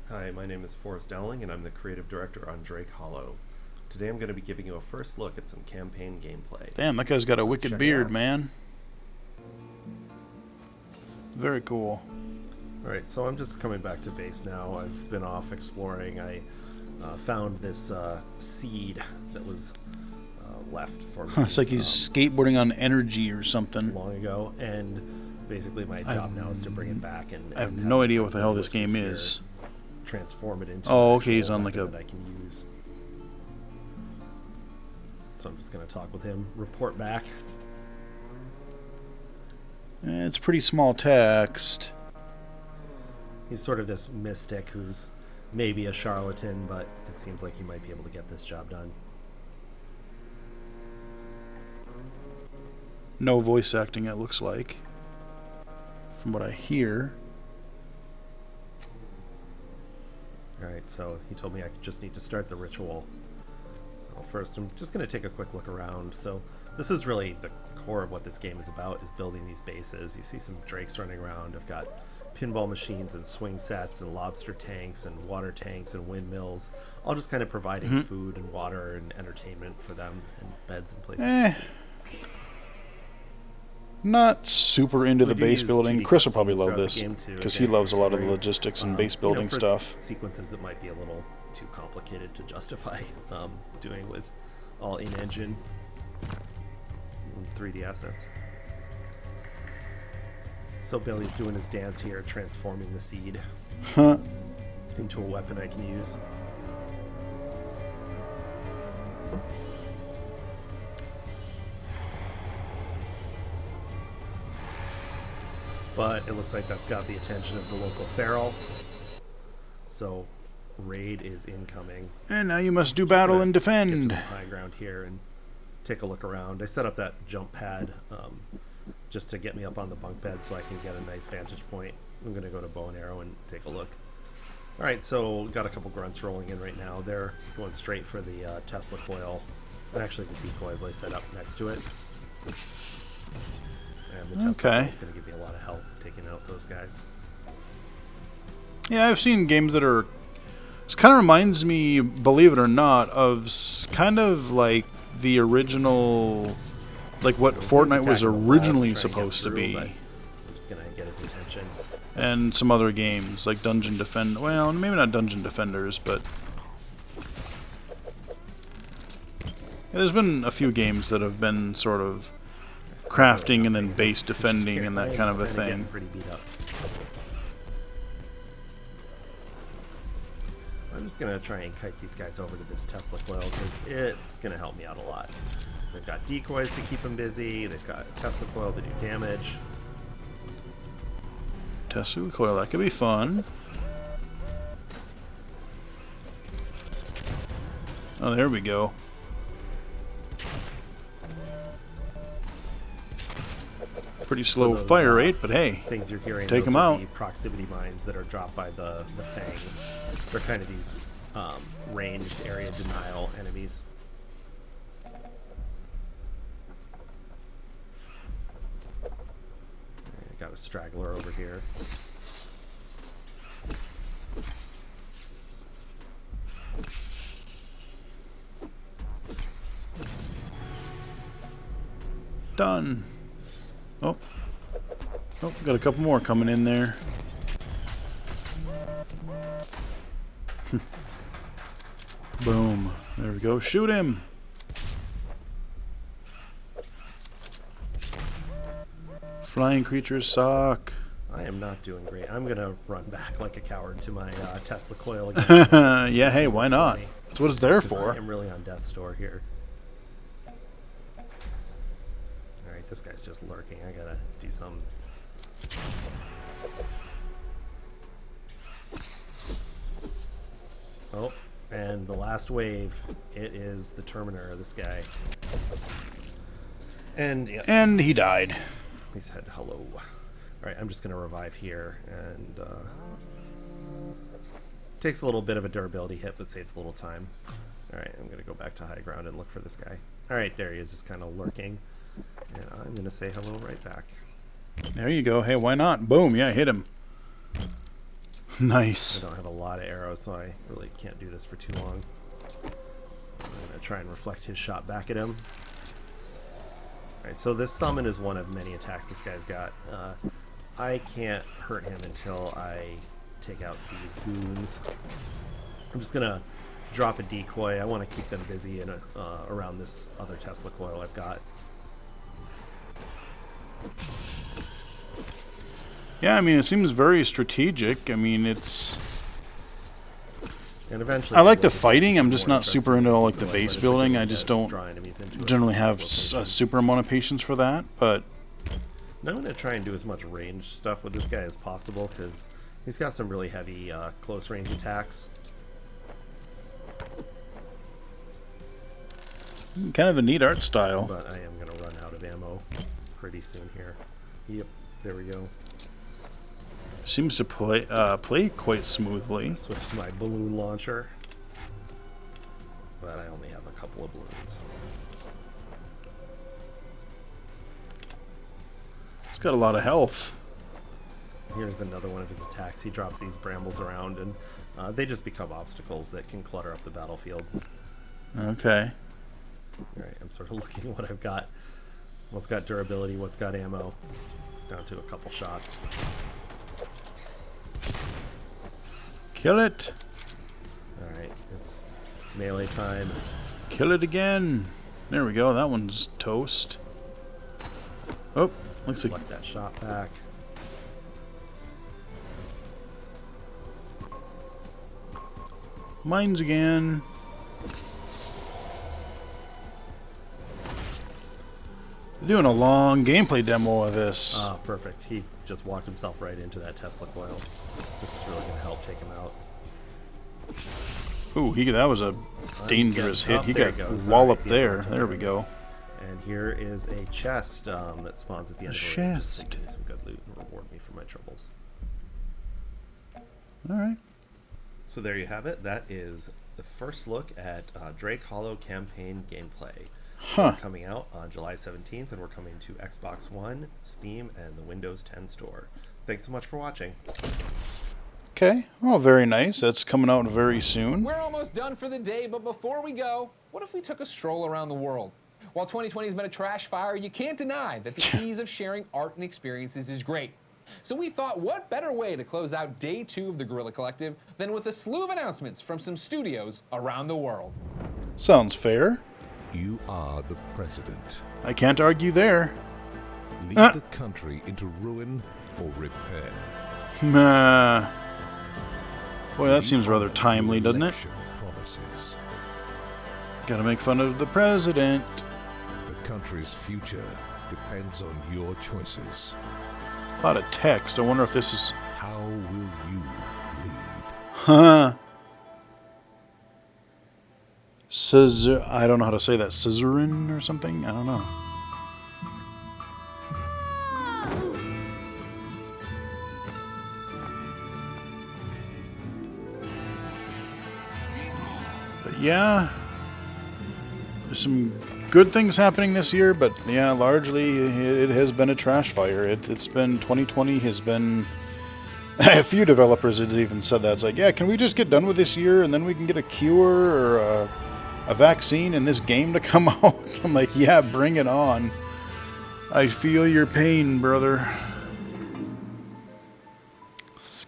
Hi, my name is Forrest Dowling, and I'm the creative director on Drake Hollow. Today I'm going to be giving you a first look at some campaign gameplay. Damn, that guy's got a wicked beard, man. Very cool. Alright, so I'm just coming back to base now. I've been off exploring. I found this seed that was left for me. It's like he's skateboarding on energy or something. Long ago, and basically my job now is to bring it back and I have no idea what the hell this game is. Transform it into oh, okay, he's on like a... that I can use. So I'm just going to talk with him, report back. It's pretty small text. He's sort of this mystic who's maybe a charlatan, but it seems like he might be able to get this job done. No voice acting, it looks like, from what I hear. Alright, so he told me I just need to start the ritual. So first I'm just going to take a quick look around. So this is really the core of what this game is about, is building these bases. You see some drakes running around. I've got pinball machines and swing sets and lobster tanks and water tanks and windmills, all just kind of providing food and water and entertainment for them, and beds and places to sleep. Not super into the base building. Chris will probably love this because he loves a lot of the logistics and base building stuff. Sequences that might be a little too complicated to justify doing with all in-engine 3D assets. So Billy's doing his dance here, transforming the seed into a weapon I can use. But it looks like that's got the attention of the local feral. So raid is incoming. And now you must do battle and defend. Get to some high ground here and take a look around. I set up that jump pad just to get me up on the bunk bed so I can get a nice vantage point. I'm going to go to bow and arrow and take a look. Alright, so got a couple grunts rolling in right now. They're going straight for the Tesla coil. And actually the decoys I set up next to it. And the Tesla coil is going to give me a lot of help taking out those guys. Yeah, I've seen games that are... This kind of reminds me, believe it or not, of kind of like the original... Like what Fortnite was originally supposed to be. I'm just going to get his attention. And some other games, like Dungeon Defend... Well, maybe not Dungeon Defenders, but... Yeah, there's been a few games that have been sort of crafting and then base defending and that kind of a thing. Pretty beat up. I'm just going to try and kite these guys over to this Tesla coil because it's going to help me out a lot. They've got decoys to keep them busy. They've got a Tesla coil to do damage. Tesla coil, that could be fun. Oh, there we go. Pretty slow fire rate, but hey, things you're hearing, take them out. The proximity mines that are dropped by the fangs. They're kind of these ranged area denial enemies. Got a straggler over here. Done. Oh, got a couple more coming in there. Boom. There we go. Shoot him. Flying creatures suck. I am not doing great. I'm going to run back like a coward to my Tesla coil again. Yeah, hey, why not? That's what it's there for. I am really on death's door here. Alright, this guy's just lurking. I gotta do some. Oh, and the last wave, it is the Terminator, this guy. And yeah. And he died. He said hello. Alright, I'm just going to revive here, and takes a little bit of a durability hit, but saves a little time. Alright, I'm going to go back to high ground and look for this guy. Alright, there he is, just kind of lurking. And I'm going to say hello right back. There you go. Hey, why not? Boom, yeah, hit him. Nice. I don't have a lot of arrows, so I really can't do this for too long. I'm going to try and reflect his shot back at him. Alright, so this summon is one of many attacks this guy's got. I can't hurt him until I take out these goons. I'm just going to drop a decoy. I want to keep them busy in around this other Tesla coil I've got. Yeah, I mean, it seems very strategic. I mean, it's... And eventually I like the fighting. I'm just not super into all, like, the base building. I just don't generally have a super amount of patience for that, but... Now I'm going to try and do as much range stuff with this guy as possible, because he's got some really heavy close range attacks. Kind of a neat art style. But I am going to run out of ammo pretty soon here. Yep, there we go. Seems to play quite smoothly. Switch to my balloon launcher. But I only have a couple of balloons. He's got a lot of health. Here's another one of his attacks. He drops these brambles around, and they just become obstacles that can clutter up the battlefield. Okay. Alright, I'm sort of looking at what I've got. What's got durability, what's got ammo. Down to a couple shots. Kill it. Alright, it's melee time. Kill it again. There we go. That one's toast. Oh, looks like... Select that shot back. Mines again. They're doing a long gameplay demo of this. Ah, perfect. He just walked himself right into that Tesla coil. This is really going to help take him out. Ooh, that was a dangerous hit. He got walloped there. There we go. And here is a chest that spawns at the end of the range. Just to give me some good loot and reward me for my troubles. Alright. So there you have it. That is the first look at Drake Hollow campaign gameplay. Huh. We're coming out on July 17th, and we're coming to Xbox One, Steam, and the Windows 10 store. Thanks so much for watching. Okay. Oh, very nice. That's coming out very soon. We're almost done for the day, but before we go, what if we took a stroll around the world? While 2020 has been a trash fire, you can't deny that the ease of sharing art and experiences is great. So we thought, what better way to close out day 2 of the Guerrilla Collective than with a slew of announcements from some studios around the world. Sounds fair. You are the president. I can't argue there. Lead the country into ruin or repair. Nah. Boy, that seems rather timely, doesn't it? Promises. Gotta make fun of the president. The country's future depends on your choices. A lot of text. I wonder if this is... How will you lead? Huh. I don't know how to say that. Scissorin or something? I don't know. But yeah, there's some good things happening this year, but yeah, largely it has been a trash fire. It's been 2020 has been... A few developers have even said that. It's like, yeah, can we just get done with this year and then we can get a cure or a vaccine and this game to come out? I'm like, yeah, bring it on. I feel your pain, brother.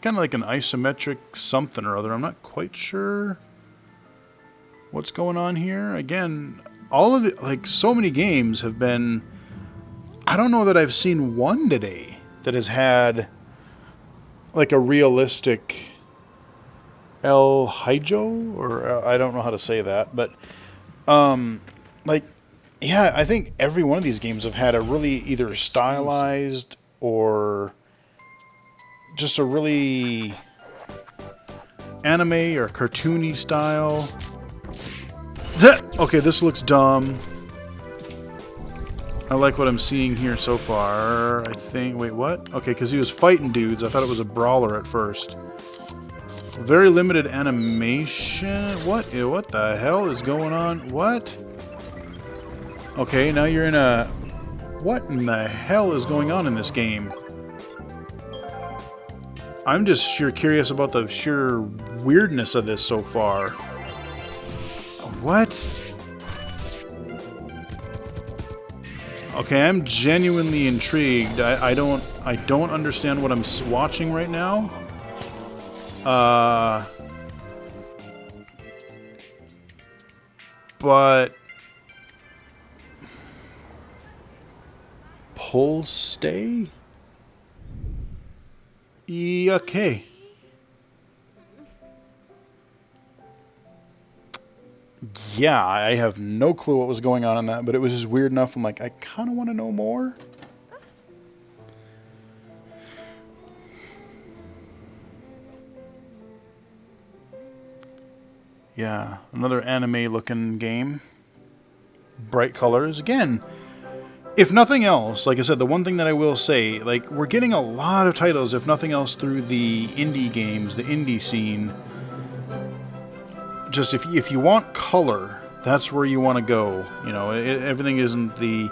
kind of like an isometric something or other. I'm not quite sure what's going on here. Again, all of the, like, so many games have been, I don't know that I've seen one today that has had like a realistic El Hijo, or I don't know how to say that, but like, yeah, I think every one of these games have had a really either stylized or just a really anime or cartoony style. Okay, this looks dumb. I like what I'm seeing here so far. I think... Wait, what? Okay, because he was fighting dudes. I thought it was a brawler at first. Very limited animation. What the hell is going on? What? Okay, now you're in a... What in the hell is going on in this game? I'm just sheer curious about the sheer weirdness of this so far. What? Okay, I'm genuinely intrigued. I don't understand what I'm watching right now. But pull stay? Okay. Yeah, I have no clue what was going on in that, but it was just weird enough. I'm like, I kind of want to know more. Yeah, another anime-looking game. Bright colors. Again, if nothing else, like I said, the one thing that I will say, like, we're getting a lot of titles, if nothing else, through the indie games, the indie scene. Just if you want color, that's where you want to go. You know, everything isn't the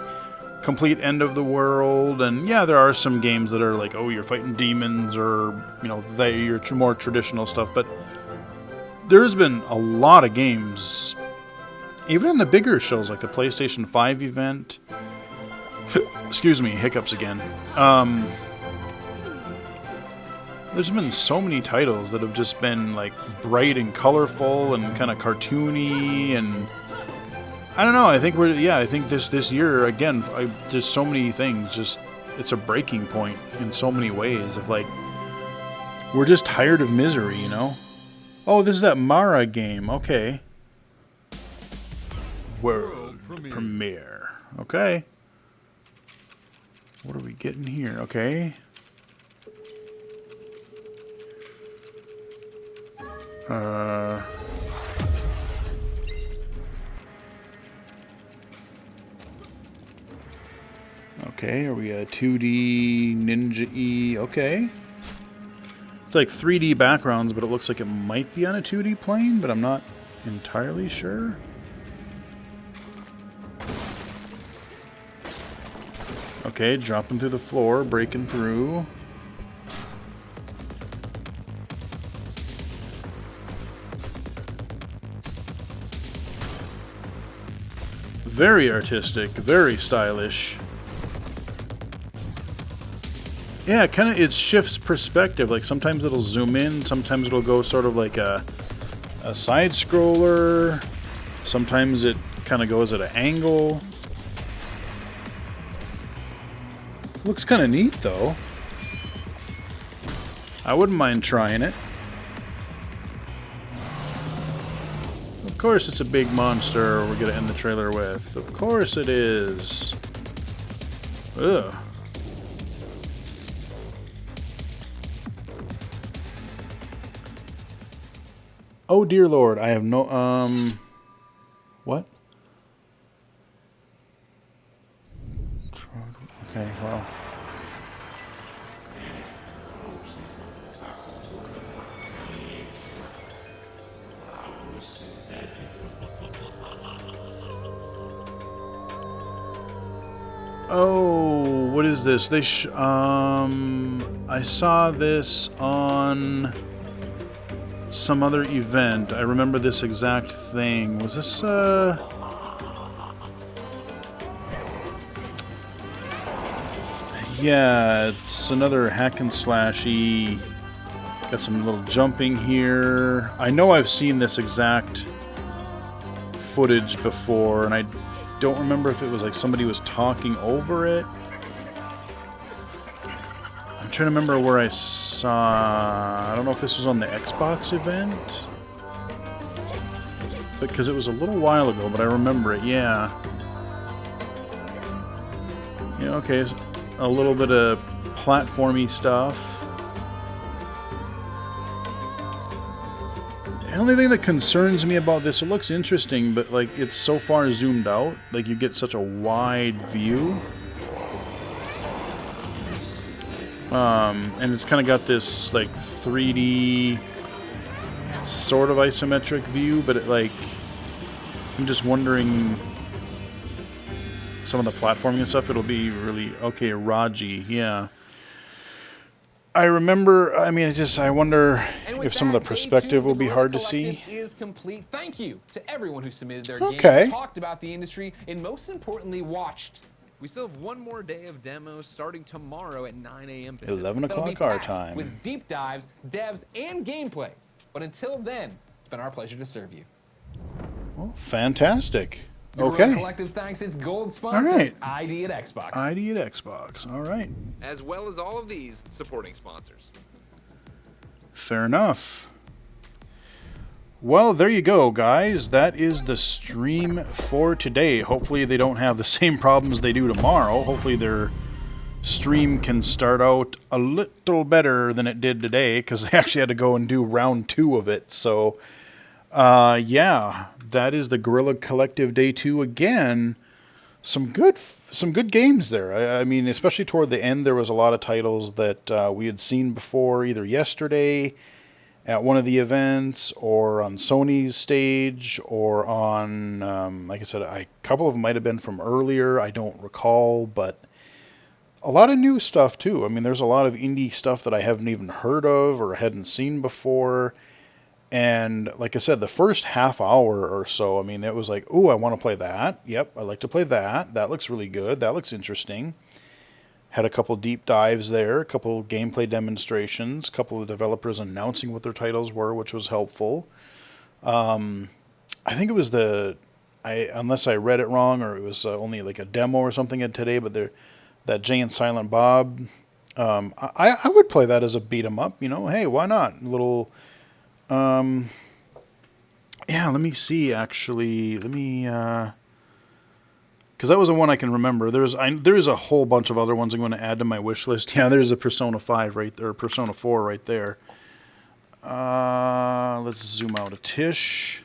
complete end of the world, and yeah, there are some games that are like, oh, you're fighting demons, or, you know, your more traditional stuff, but there's been a lot of games, even in the bigger shows, like the PlayStation 5 event. Excuse me, hiccups again. There's been so many titles that have just been like bright and colorful and kind of cartoony, and I don't know. I think I think this year again, there's so many things. Just it's a breaking point in so many ways. Of like, we're just tired of misery, you know. Oh, this is that Mara game. Okay. World premiere. Okay. What are we getting here? Okay. Okay, are we a 2D Ninja-y? Okay. It's like 3D backgrounds, but it looks like it might be on a 2D plane, but I'm not entirely sure. Okay, dropping through the floor, breaking through. Very artistic, very stylish. Yeah, it shifts perspective. Like sometimes it'll zoom in, sometimes it'll go sort of like a side scroller. Sometimes it kind of goes at an angle. Looks kind of neat though. I wouldn't mind trying it. Of course it's a big monster we're gonna end the trailer with. Of course it is. Ugh. Oh dear Lord, I have no, what? Okay, well. Oh, what is this? I saw this on some other event. I remember this exact thing. Was this, yeah, it's another hack and slashy Got some little jumping here. I know I've seen this exact footage before, and I don't remember if it was like somebody was talking over it. I'm trying to remember where I saw... I don't know if this was on the Xbox event. Because it was a little while ago, but I remember it, yeah. Yeah, okay, a little bit of platformy stuff. The only thing that concerns me about this, it looks interesting, but like it's so far zoomed out, like you get such a wide view. And it's kind of got this like 3D sort of isometric view, but it like, I'm just wondering some of the platforming and stuff, it'll be really, okay, Raji, yeah. I remember, I mean, I wonder if some of the perspective will be hard to see. Is complete. Thank you to everyone who submitted their Okay. games, talked about the industry, and most importantly, watched. We still have one more day of demos starting tomorrow at 9 a.m. Pacific. 11 That'll be o'clock our packed time. with deep dives, devs, and gameplay. But until then, it's been our pleasure to serve you. Well, fantastic. The Okay. Guerrilla Collective thanks its gold sponsor, All right. ID at Xbox. ID at Xbox, all right. As well as all of these supporting sponsors. Fair enough. Well, there you go, guys. That is the stream for today. Hopefully they don't have the same problems they do tomorrow. Hopefully their stream can start out a little better than it did today, because they actually had to go and do round 2 of it. So, yeah, that is the Guerrilla Collective Day 2 again. Some good games there. I mean, especially toward the end, there was a lot of titles that we had seen before, either yesterday at one of the events, or on Sony's stage, or on, like I said, a couple of them might have been from earlier. I don't recall, but a lot of new stuff too. I mean, there's a lot of indie stuff that I haven't even heard of or hadn't seen before. And like I said, the first half hour or so, I mean, it was like, ooh, I want to play that. Yep, I like to play that. That looks really good. That looks interesting. Had a couple deep dives there, a couple gameplay demonstrations, a couple of developers announcing what their titles were, which was helpful. I think it was unless I read it wrong, or it was only like a demo or something today, but that Jay and Silent Bob, I would play that as a beat 'em up, you know, hey, why not? A little... yeah, let me see, actually. Let me, because that was the one I can remember. There is a whole bunch of other ones I'm going to add to my wish list. Yeah, there's a Persona 5 right there, or Persona 4 right there. Let's zoom out a tish.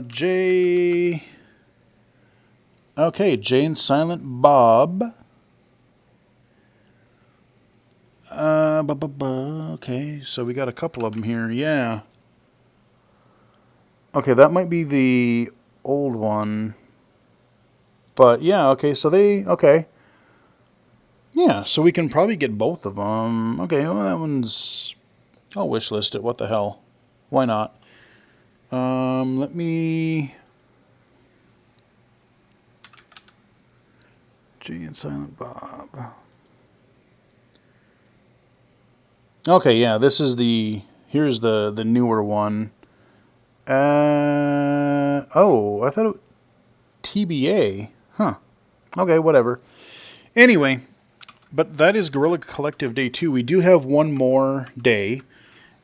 Jay... Okay, Jay and Silent Bob... Okay, so we got a couple of them here, yeah. Okay, that might be the old one. But, yeah, okay, so okay. Yeah, so we can probably get both of them. Okay, well, that one's... I'll wishlist it, what the hell. Why not? Let me... Jay and Silent Bob... Okay, yeah, this is here's the newer one. Oh, I thought it was TBA. Huh. Okay, whatever. Anyway, but that is Guerrilla Collective Day 2. We do have one more day.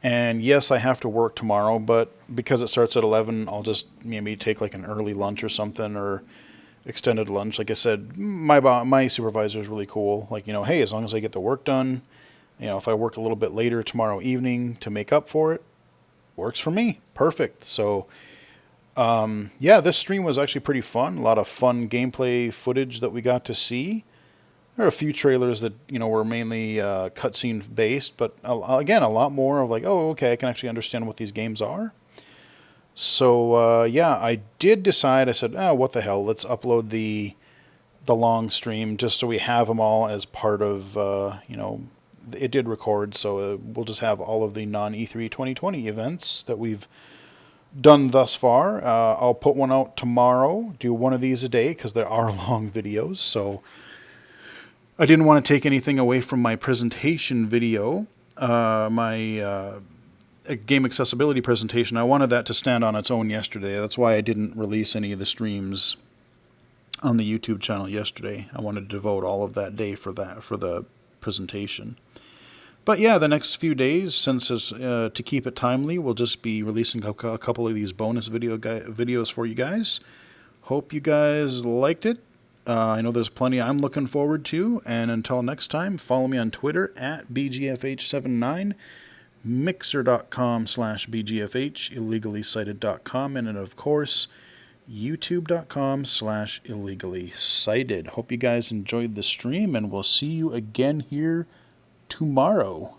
And yes, I have to work tomorrow, but because it starts at 11, I'll just maybe take like an early lunch or something, or extended lunch. Like I said, my supervisor is really cool. Like, you know, hey, as long as I get the work done, you know, if I work a little bit later tomorrow evening to make up for it, works for me. Perfect. So, yeah, this stream was actually pretty fun. A lot of fun gameplay footage that we got to see. There are a few trailers that, you know, were mainly cutscene based, but again, a lot more of like, oh, okay, I can actually understand what these games are. So, yeah, I did decide, I said, oh, what the hell, let's upload the long stream just so we have them all as part of, you know, it did record, so we'll just have all of the non-E3 2020 events that we've done thus far. I'll put one out tomorrow, do one of these a day, because there are long videos, so I didn't want to take anything away from my presentation video, my game accessibility presentation. I wanted that to stand on its own yesterday. That's why I didn't release any of the streams on the YouTube channel yesterday. I wanted to devote all of that day for the presentation. But yeah, the next few days, since it's, to keep it timely, we'll just be releasing a couple of these bonus videos for you guys. Hope you guys liked it. I know there's plenty I'm looking forward to. And until next time, follow me on Twitter at BGFH79, Mixer.com/BGFH, illegally-cited.com, and of course, YouTube.com/illegally-cited. Hope you guys enjoyed the stream, and we'll see you again here tomorrow.